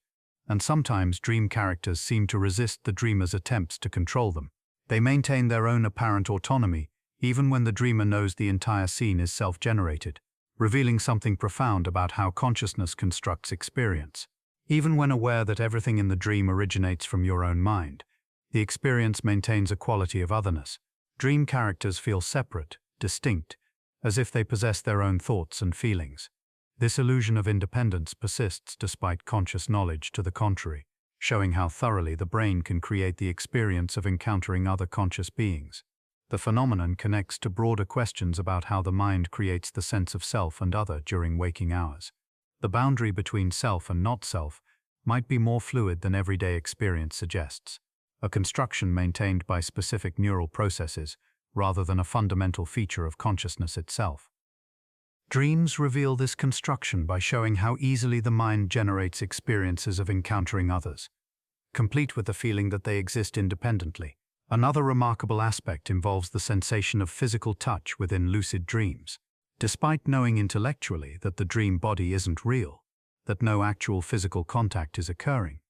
and sometimes dream characters seem to resist the dreamer's attempts to control them. They maintain their own apparent autonomy, even when the dreamer knows the entire scene is self-generated, revealing something profound about how consciousness constructs experience. Even when aware that everything in the dream originates from your own mind, the experience maintains a quality of otherness. Dream characters feel separate, distinct, as if they possess their own thoughts and feelings. This illusion of independence persists despite conscious knowledge to the contrary, showing how thoroughly the brain can create the experience of encountering other conscious beings. The phenomenon connects to broader questions about how the mind creates the sense of self and other during waking hours. The boundary between self and not self might be more fluid than everyday experience suggests, a construction maintained by specific neural processes rather than a fundamental feature of consciousness itself. Dreams reveal this construction by showing how easily the mind generates experiences of encountering others, complete with the feeling that they exist independently. Another remarkable aspect involves the sensation of physical touch within lucid dreams. Despite knowing intellectually that the dream body isn't real, that no actual physical contact is occurring,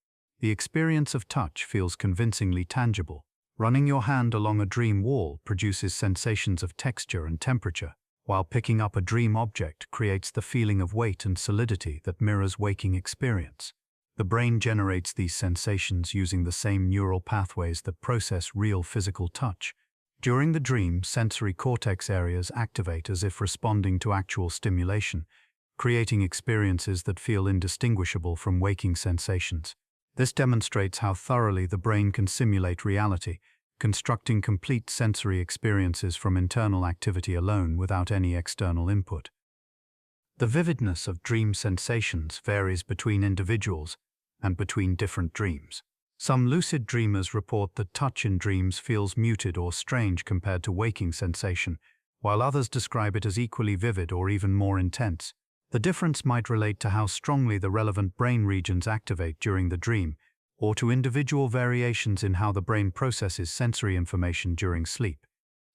the experience of touch feels convincingly tangible. Running your hand along a dream wall produces sensations of texture and temperature, while picking up a dream object creates the feeling of weight and solidity that mirrors waking experience. The brain generates these sensations using the same neural pathways that process real physical touch. During the dream, sensory cortex areas activate as if responding to actual stimulation, creating experiences that feel indistinguishable from waking sensations. This demonstrates how thoroughly the brain can simulate reality, constructing complete sensory experiences from internal activity alone without any external input. The vividness of dream sensations varies between individuals and between different dreams. Some lucid dreamers report that touch in dreams feels muted or strange compared to waking sensation, while others describe it as equally vivid or even more intense. The difference might relate to how strongly the relevant brain regions activate during the dream, or to individual variations in how the brain processes sensory information during sleep.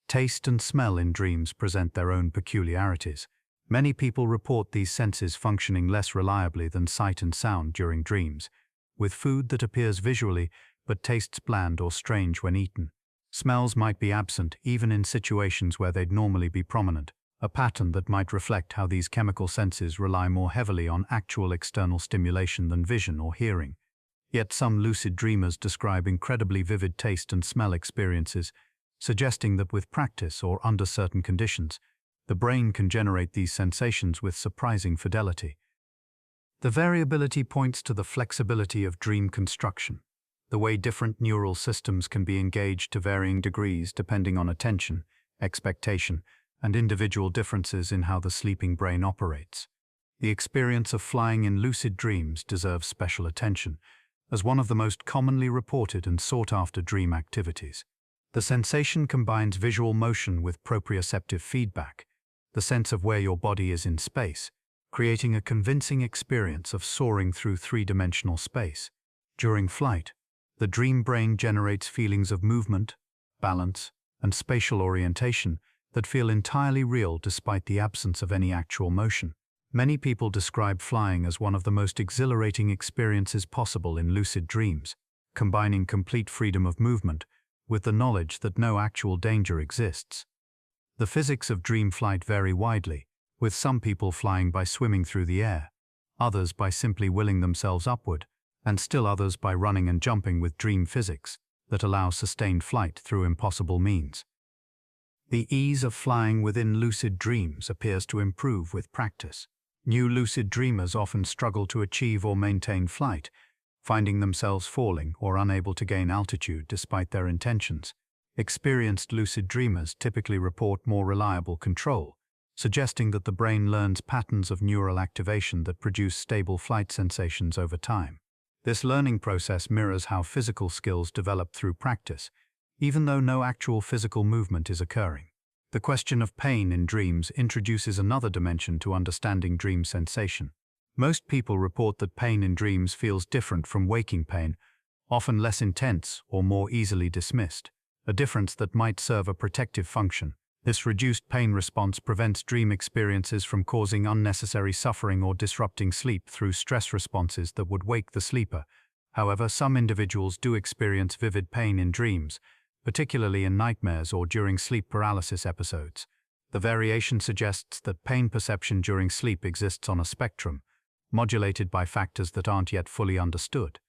Taste and smell in dreams present their own peculiarities. Many people report these senses functioning less reliably than sight and sound during dreams, with food that appears visually but tastes bland or strange when eaten. Smells might be absent even in situations where they'd normally be prominent, a pattern that might reflect how these chemical senses rely more heavily on actual external stimulation than vision or hearing. Yet some lucid dreamers describe incredibly vivid taste and smell experiences, suggesting that with practice or under certain conditions, the brain can generate these sensations with surprising fidelity. The variability points to the flexibility of dream construction, the way different neural systems can be engaged to varying degrees depending on attention, expectation, and individual differences in how the sleeping brain operates. The experience of flying in lucid dreams deserves special attention, as one of the most commonly reported and sought-after dream activities. The sensation combines visual motion with proprioceptive feedback, the sense of where your body is in space, creating a convincing experience of soaring through three-dimensional space. During flight, the dream brain generates feelings of movement, balance, and spatial orientation that feel entirely real despite the absence of any actual motion. Many people describe flying as one of the most exhilarating experiences possible in lucid dreams, combining complete freedom of movement with the knowledge that no actual danger exists. The physics of dream flight vary widely, with some people flying by swimming through the air, others by simply willing themselves upward, and still others by running and jumping with dream physics that allow sustained flight through impossible means. The ease of flying within lucid dreams appears to improve with practice. New lucid dreamers often struggle to achieve or maintain flight, finding themselves falling or unable to gain altitude despite their intentions. Experienced lucid dreamers typically report more reliable control, suggesting that the brain learns patterns of neural activation that produce stable flight sensations over time. This learning process mirrors how physical skills develop through practice, even though no actual physical movement is occurring. The question of pain in dreams introduces another dimension to understanding dream sensation. Most people report that pain in dreams feels different from waking pain, often less intense or more easily dismissed, a difference that might serve a protective function. This reduced pain response prevents dream experiences from causing unnecessary suffering or disrupting sleep through stress responses that would wake the sleeper. However, some individuals do experience vivid pain in dreams, particularly in nightmares or during sleep paralysis episodes. The variation suggests that pain perception during sleep exists on a spectrum, modulated by factors that aren't yet fully understood.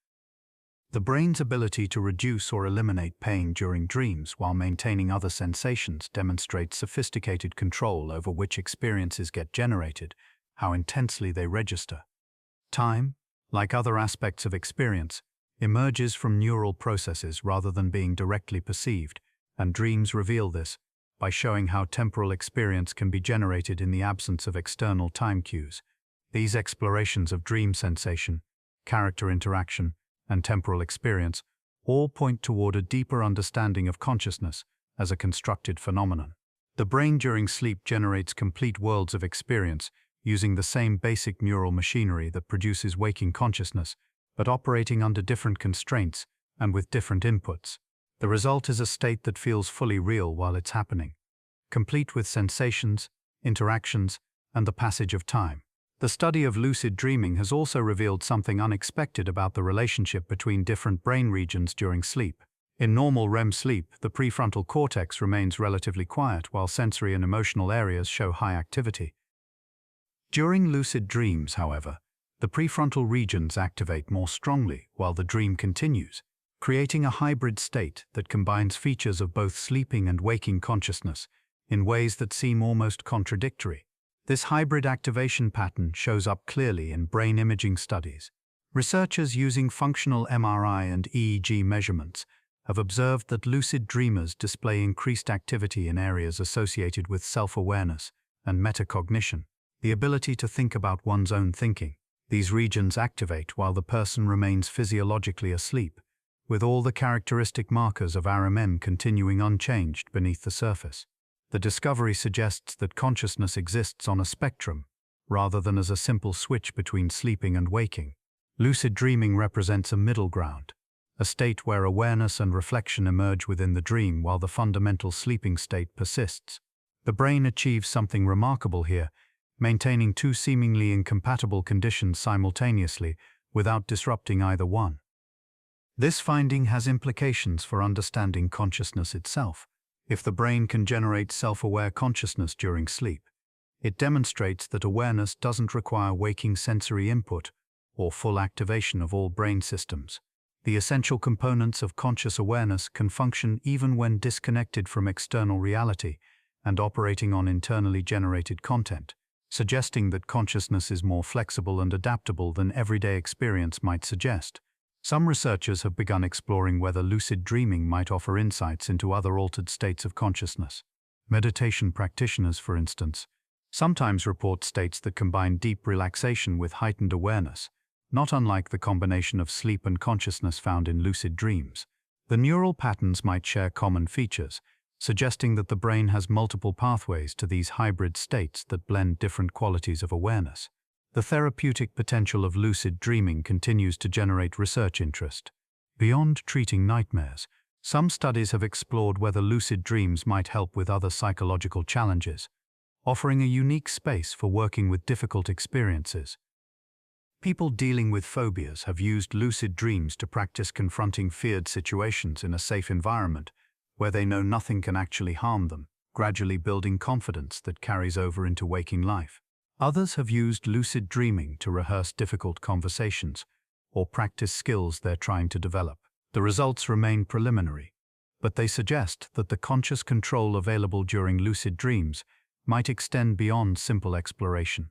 The brain's ability to reduce or eliminate pain during dreams while maintaining other sensations demonstrates sophisticated control over which experiences get generated, how intensely they register. Time, like other aspects of experience, emerges from neural processes rather than being directly perceived, and dreams reveal this by showing how temporal experience can be generated in the absence of external time cues. These explorations of dream sensation, character interaction, and temporal experience all point toward a deeper understanding of consciousness as a constructed phenomenon. The brain during sleep generates complete worlds of experience using the same basic neural machinery that produces waking consciousness, but operating under different constraints and with different inputs. The result is a state that feels fully real while it's happening, complete with sensations, interactions, and the passage of time. The study of lucid dreaming has also revealed something unexpected about the relationship between different brain regions during sleep. In normal REM sleep, the prefrontal cortex remains relatively quiet while sensory and emotional areas show high activity. During lucid dreams, however, the prefrontal regions activate more strongly while the dream continues, creating a hybrid state that combines features of both sleeping and waking consciousness in ways that seem almost contradictory. This hybrid activation pattern shows up clearly in brain imaging studies. Researchers using functional MRI and EEG measurements have observed that lucid dreamers display increased activity in areas associated with self-awareness and metacognition, the ability to think about one's own thinking. These regions activate while the person remains physiologically asleep, with all the characteristic markers of REM continuing unchanged beneath the surface. The discovery suggests that consciousness exists on a spectrum, rather than as a simple switch between sleeping and waking. Lucid dreaming represents a middle ground, a state where awareness and reflection emerge within the dream while the fundamental sleeping state persists. The brain achieves something remarkable here, maintaining two seemingly incompatible conditions simultaneously without disrupting either one. This finding has implications for understanding consciousness itself. If the brain can generate self-aware consciousness during sleep, it demonstrates that awareness doesn't require waking sensory input or full activation of all brain systems. The essential components of conscious awareness can function even when disconnected from external reality and operating on internally generated content, suggesting that consciousness is more flexible and adaptable than everyday experience might suggest. Some researchers have begun exploring whether lucid dreaming might offer insights into other altered states of consciousness. Meditation practitioners, for instance, sometimes report states that combine deep relaxation with heightened awareness, not unlike the combination of sleep and consciousness found in lucid dreams. The neural patterns might share common features, suggesting that the brain has multiple pathways to these hybrid states that blend different qualities of awareness. The therapeutic potential of lucid dreaming continues to generate research interest. Beyond treating nightmares, some studies have explored whether lucid dreams might help with other psychological challenges, offering a unique space for working with difficult experiences. People dealing with phobias have used lucid dreams to practice confronting feared situations in a safe environment where they know nothing can actually harm them, gradually building confidence that carries over into waking life. Others have used lucid dreaming to rehearse difficult conversations or practice skills they're trying to develop. The results remain preliminary, but they suggest that the conscious control available during lucid dreams might extend beyond simple exploration.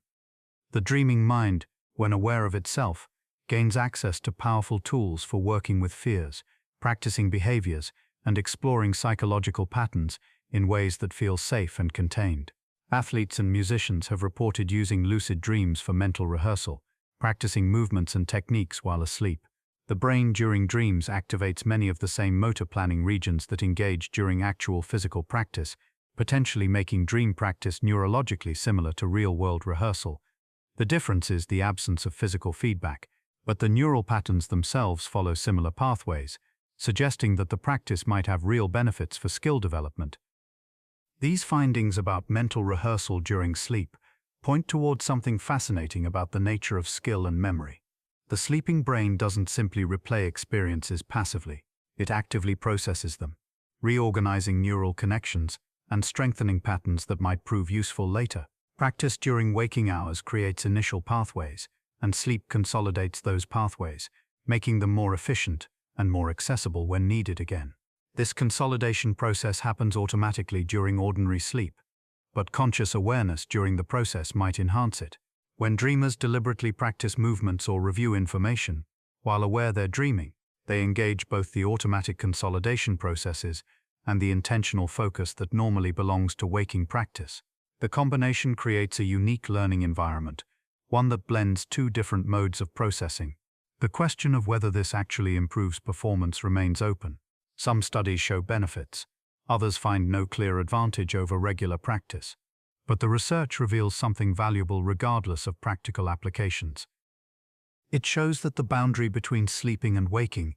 The dreaming mind, when aware of itself, gains access to powerful tools for working with fears, practicing behaviors, and exploring psychological patterns in ways that feel safe and contained. Athletes and musicians have reported using lucid dreams for mental rehearsal, practicing movements and techniques while asleep. The brain during dreams activates many of the same motor planning regions that engage during actual physical practice, potentially making dream practice neurologically similar to real-world rehearsal. The difference is the absence of physical feedback, but the neural patterns themselves follow similar pathways, suggesting that the practice might have real benefits for skill development. These findings about mental rehearsal during sleep point toward something fascinating about the nature of skill and memory. The sleeping brain doesn't simply replay experiences passively, it actively processes them, reorganizing neural connections and strengthening patterns that might prove useful later. Practice during waking hours creates initial pathways, and sleep consolidates those pathways, making them more efficient and more accessible when needed again. This consolidation process happens automatically during ordinary sleep, but conscious awareness during the process might enhance it. When dreamers deliberately practice movements or review information, while aware they're dreaming, they engage both the automatic consolidation processes and the intentional focus that normally belongs to waking practice. The combination creates a unique learning environment, one that blends two different modes of processing. The question of whether this actually improves performance remains open. Some studies show benefits, others find no clear advantage over regular practice. But the research reveals something valuable regardless of practical applications. It shows that the boundary between sleeping and waking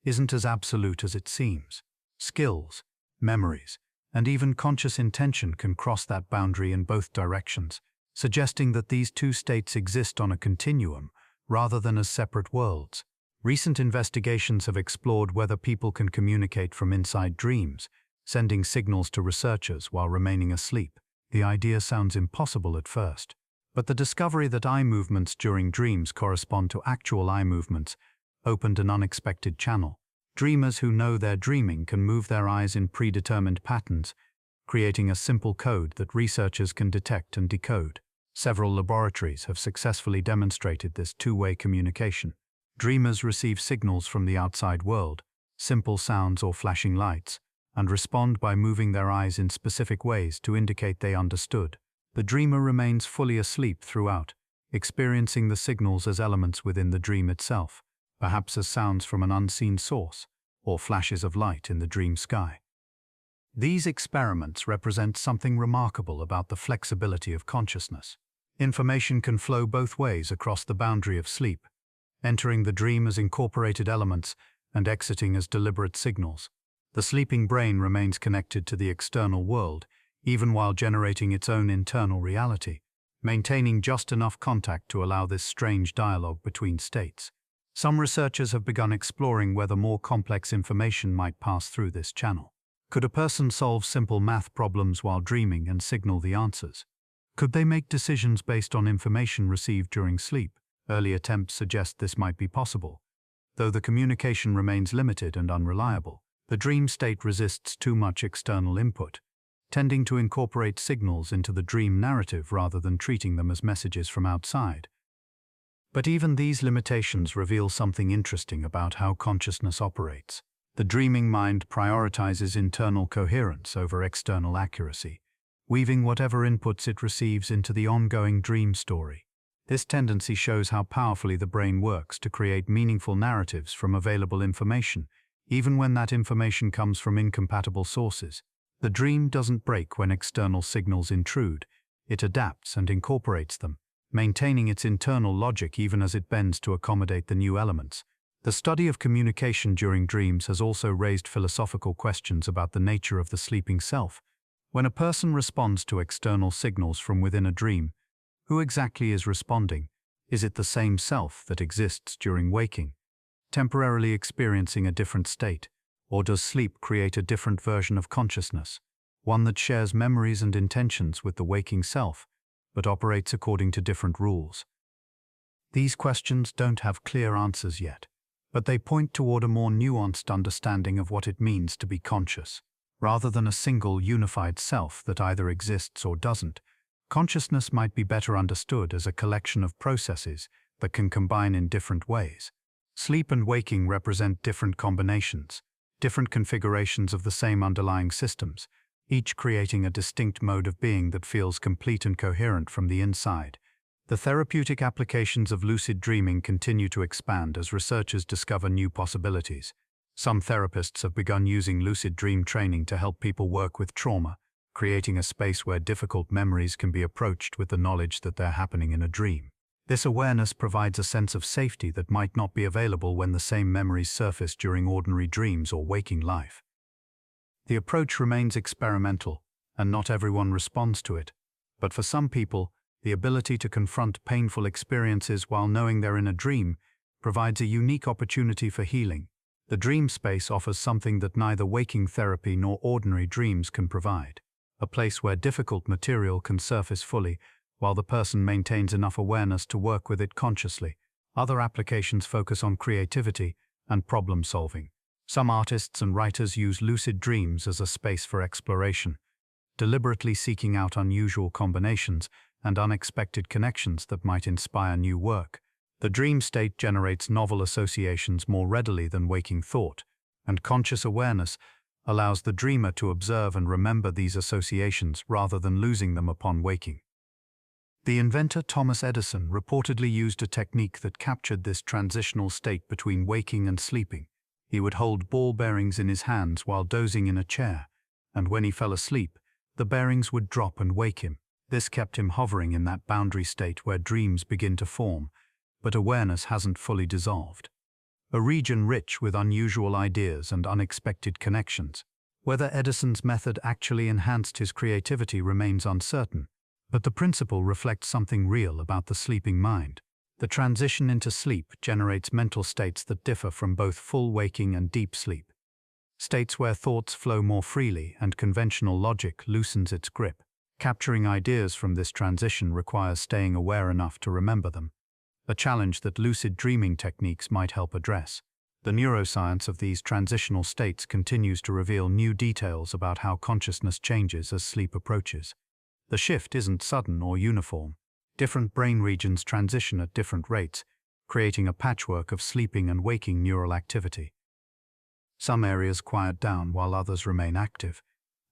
isn't as absolute as it seems. Skills, memories, and even conscious intention can cross that boundary in both directions, suggesting that these two states exist on a continuum rather than as separate worlds. Recent investigations have explored whether people can communicate from inside dreams, sending signals to researchers while remaining asleep. The idea sounds impossible at first, but the discovery that eye movements during dreams correspond to actual eye movements opened an unexpected channel. Dreamers who know they're dreaming can move their eyes in predetermined patterns, creating a simple code that researchers can detect and decode. Several laboratories have successfully demonstrated this two-way communication. Dreamers receive signals from the outside world, simple sounds or flashing lights, and respond by moving their eyes in specific ways to indicate they understood. The dreamer remains fully asleep throughout, experiencing the signals as elements within the dream itself, perhaps as sounds from an unseen source, or flashes of light in the dream sky. These experiments represent something remarkable about the flexibility of consciousness. Information can flow both ways across the boundary of sleep, entering the dream as incorporated elements and exiting as deliberate signals. The sleeping brain remains connected to the external world, even while generating its own internal reality, maintaining just enough contact to allow this strange dialogue between states. Some researchers have begun exploring whether more complex information might pass through this channel. Could a person solve simple math problems while dreaming and signal the answers? Could they make decisions based on information received during sleep? Early attempts suggest this might be possible, though the communication remains limited and unreliable. The dream state resists too much external input, tending to incorporate signals into the dream narrative rather than treating them as messages from outside. But even these limitations reveal something interesting about how consciousness operates. The dreaming mind prioritizes internal coherence over external accuracy, weaving whatever inputs it receives into the ongoing dream story. This tendency shows how powerfully the brain works to create meaningful narratives from available information, even when that information comes from incompatible sources. The dream doesn't break when external signals intrude, it adapts and incorporates them, maintaining its internal logic even as it bends to accommodate the new elements. The study of communication during dreams has also raised philosophical questions about the nature of the sleeping self. When a person responds to external signals from within a dream, who exactly is responding? Is it the same self that exists during waking, temporarily experiencing a different state, or does sleep create a different version of consciousness, one that shares memories and intentions with the waking self, but operates according to different rules? These questions don't have clear answers yet, but they point toward a more nuanced understanding of what it means to be conscious. Rather than a single unified self that either exists or doesn't, consciousness might be better understood as a collection of processes that can combine in different ways. Sleep and waking represent different combinations, different configurations of the same underlying systems, each creating a distinct mode of being that feels complete and coherent from the inside. The therapeutic applications of lucid dreaming continue to expand as researchers discover new possibilities. Some therapists have begun using lucid dream training to help people work with trauma, creating a space where difficult memories can be approached with the knowledge that they're happening in a dream. This awareness provides a sense of safety that might not be available when the same memories surface during ordinary dreams or waking life. The approach remains experimental, and not everyone responds to it, but for some people, the ability to confront painful experiences while knowing they're in a dream provides a unique opportunity for healing. The dream space offers something that neither waking therapy nor ordinary dreams can provide, a place where difficult material can surface fully while the person maintains enough awareness to work with it consciously. Other applications focus on creativity and problem solving. Some artists and writers use lucid dreams as a space for exploration, deliberately seeking out unusual combinations and unexpected connections that might inspire new work. The dream state generates novel associations more readily than waking thought, and conscious awareness allows the dreamer to observe and remember these associations rather than losing them upon waking. The inventor Thomas Edison reportedly used a technique that captured this transitional state between waking and sleeping. He would hold ball bearings in his hands while dozing in a chair, and when he fell asleep, the bearings would drop and wake him. This kept him hovering in that boundary state where dreams begin to form, but awareness hasn't fully dissolved. A region rich with unusual ideas and unexpected connections. Whether Edison's method actually enhanced his creativity remains uncertain, but the principle reflects something real about the sleeping mind. The transition into sleep generates mental states that differ from both full waking and deep sleep. States where thoughts flow more freely and conventional logic loosens its grip. Capturing ideas from this transition requires staying aware enough to remember them, a challenge that lucid dreaming techniques might help address. The neuroscience of these transitional states continues to reveal new details about how consciousness changes as sleep approaches. The shift isn't sudden or uniform. Different brain regions transition at different rates, creating a patchwork of sleeping and waking neural activity. Some areas quiet down while others remain active,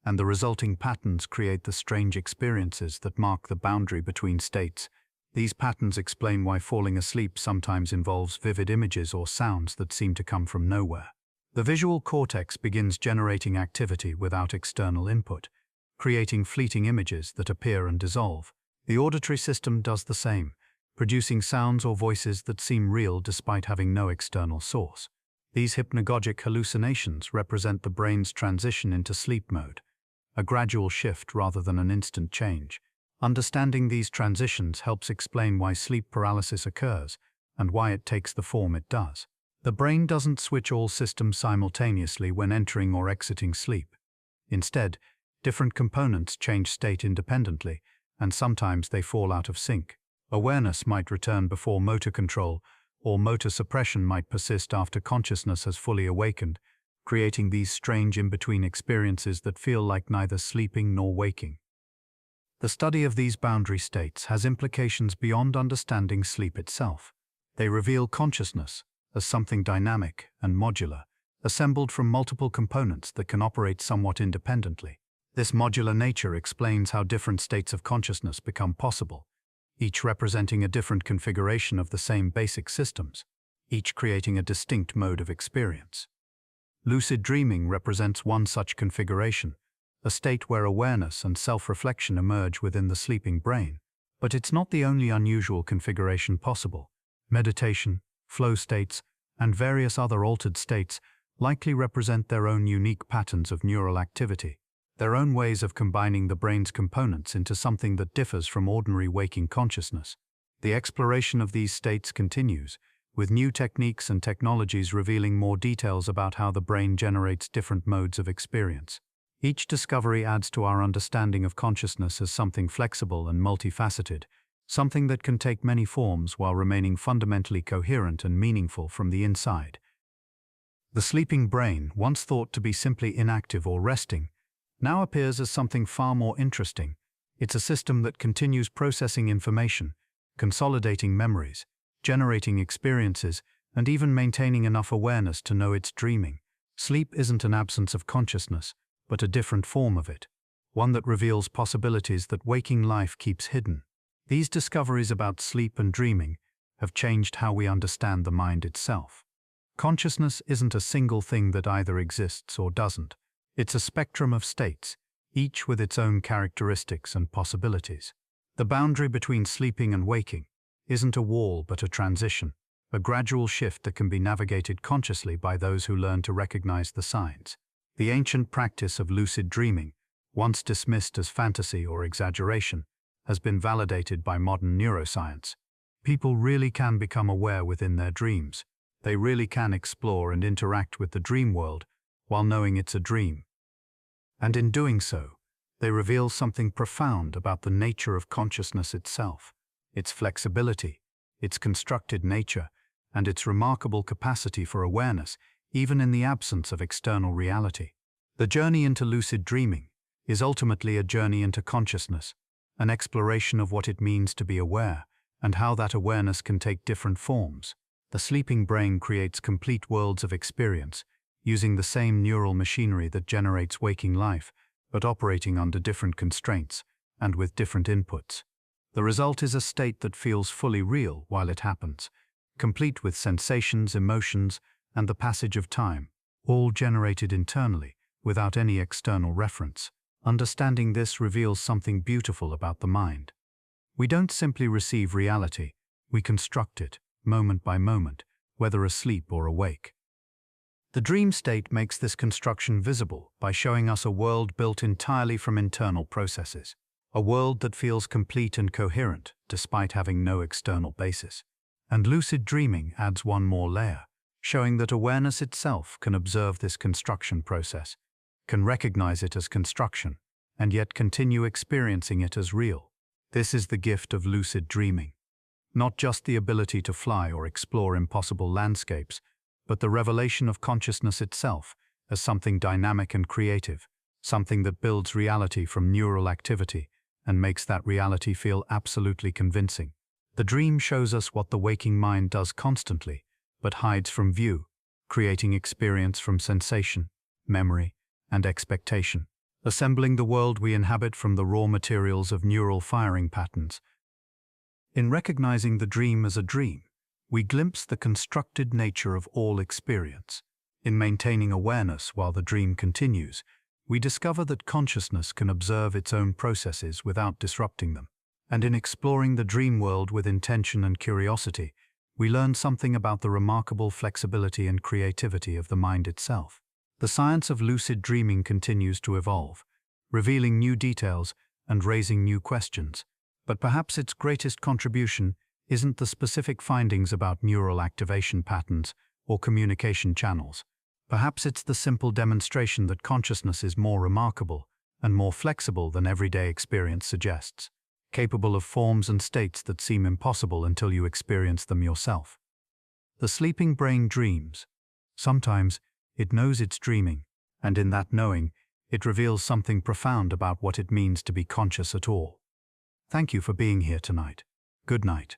and the resulting patterns create the strange experiences that mark the boundary between states. These patterns explain why falling asleep sometimes involves vivid images or sounds that seem to come from nowhere. The visual cortex begins generating activity without external input, creating fleeting images that appear and dissolve. The auditory system does the same, producing sounds or voices that seem real despite having no external source. These hypnagogic hallucinations represent the brain's transition into sleep mode, a gradual shift rather than an instant change. Understanding these transitions helps explain why sleep paralysis occurs and why it takes the form it does. The brain doesn't switch all systems simultaneously when entering or exiting sleep. Instead, different components change state independently, and sometimes they fall out of sync. Awareness might return before motor control, or motor suppression might persist after consciousness has fully awakened, creating these strange in-between experiences that feel like neither sleeping nor waking. The study of these boundary states has implications beyond understanding sleep itself. They reveal consciousness as something dynamic and modular, assembled from multiple components that can operate somewhat independently. This modular nature explains how different states of consciousness become possible, each representing a different configuration of the same basic systems, each creating a distinct mode of experience. Lucid dreaming represents one such configuration, a state where awareness and self-reflection emerge within the sleeping brain. But it's not the only unusual configuration possible. Meditation, flow states, and various other altered states likely represent their own unique patterns of neural activity. their own ways of combining the brain's components into something that differs from ordinary waking consciousness. The exploration of these states continues, with new techniques and technologies revealing more details about how the brain generates different modes of experience. Each discovery adds to our understanding of consciousness as something flexible and multifaceted, something that can take many forms while remaining fundamentally coherent and meaningful from the inside. The sleeping brain, once thought to be simply inactive or resting, now appears as something far more interesting. It's a system that continues processing information, consolidating memories, generating experiences, and even maintaining enough awareness to know it's dreaming. Sleep isn't an absence of consciousness, but a different form of it, one that reveals possibilities that waking life keeps hidden. These discoveries about sleep and dreaming have changed how we understand the mind itself. Consciousness isn't a single thing that either exists or doesn't. It's a spectrum of states, each with its own characteristics and possibilities. The boundary between sleeping and waking isn't a wall but a transition, a gradual shift that can be navigated consciously by those who learn to recognize the signs. The ancient practice of lucid dreaming, once dismissed as fantasy or exaggeration, has been validated by modern neuroscience. People really can become aware within their dreams. They really can explore and interact with the dream world while knowing it's a dream. And in doing so, they reveal something profound about the nature of consciousness itself, its flexibility, its constructed nature, and its remarkable capacity for awareness, even in the absence of external reality. The journey into lucid dreaming is ultimately a journey into consciousness, an exploration of what it means to be aware, and how that awareness can take different forms. The sleeping brain creates complete worlds of experience, using the same neural machinery that generates waking life, but operating under different constraints and with different inputs. The result is a state that feels fully real while it happens, complete with sensations, emotions, and the passage of time, all generated internally, without any external reference. Understanding this reveals something beautiful about the mind. We don't simply receive reality, we construct it, moment by moment, whether asleep or awake. The dream state makes this construction visible by showing us a world built entirely from internal processes, a world that feels complete and coherent despite having no external basis. And lucid dreaming adds one more layer, showing that awareness itself can observe this construction process, can recognize it as construction, and yet continue experiencing it as real. This is the gift of lucid dreaming. Not just the ability to fly or explore impossible landscapes, but the revelation of consciousness itself as something dynamic and creative, something that builds reality from neural activity and makes that reality feel absolutely convincing. The dream shows us what the waking mind does constantly, but hides from view, creating experience from sensation, memory, and expectation, assembling the world we inhabit from the raw materials of neural firing patterns. In recognizing the dream as a dream, we glimpse the constructed nature of all experience. In maintaining awareness while the dream continues, we discover that consciousness can observe its own processes without disrupting them. And in exploring the dream world with intention and curiosity, we learn something about the remarkable flexibility and creativity of the mind itself. The science of lucid dreaming continues to evolve, revealing new details and raising new questions. But perhaps its greatest contribution isn't the specific findings about neural activation patterns or communication channels. Perhaps it's the simple demonstration that consciousness is more remarkable and more flexible than everyday experience suggests, capable of forms and states that seem impossible until you experience them yourself. The sleeping brain dreams. Sometimes it knows it's dreaming, and in that knowing, it reveals something profound about what it means to be conscious at all. Thank you for being here tonight. Good night.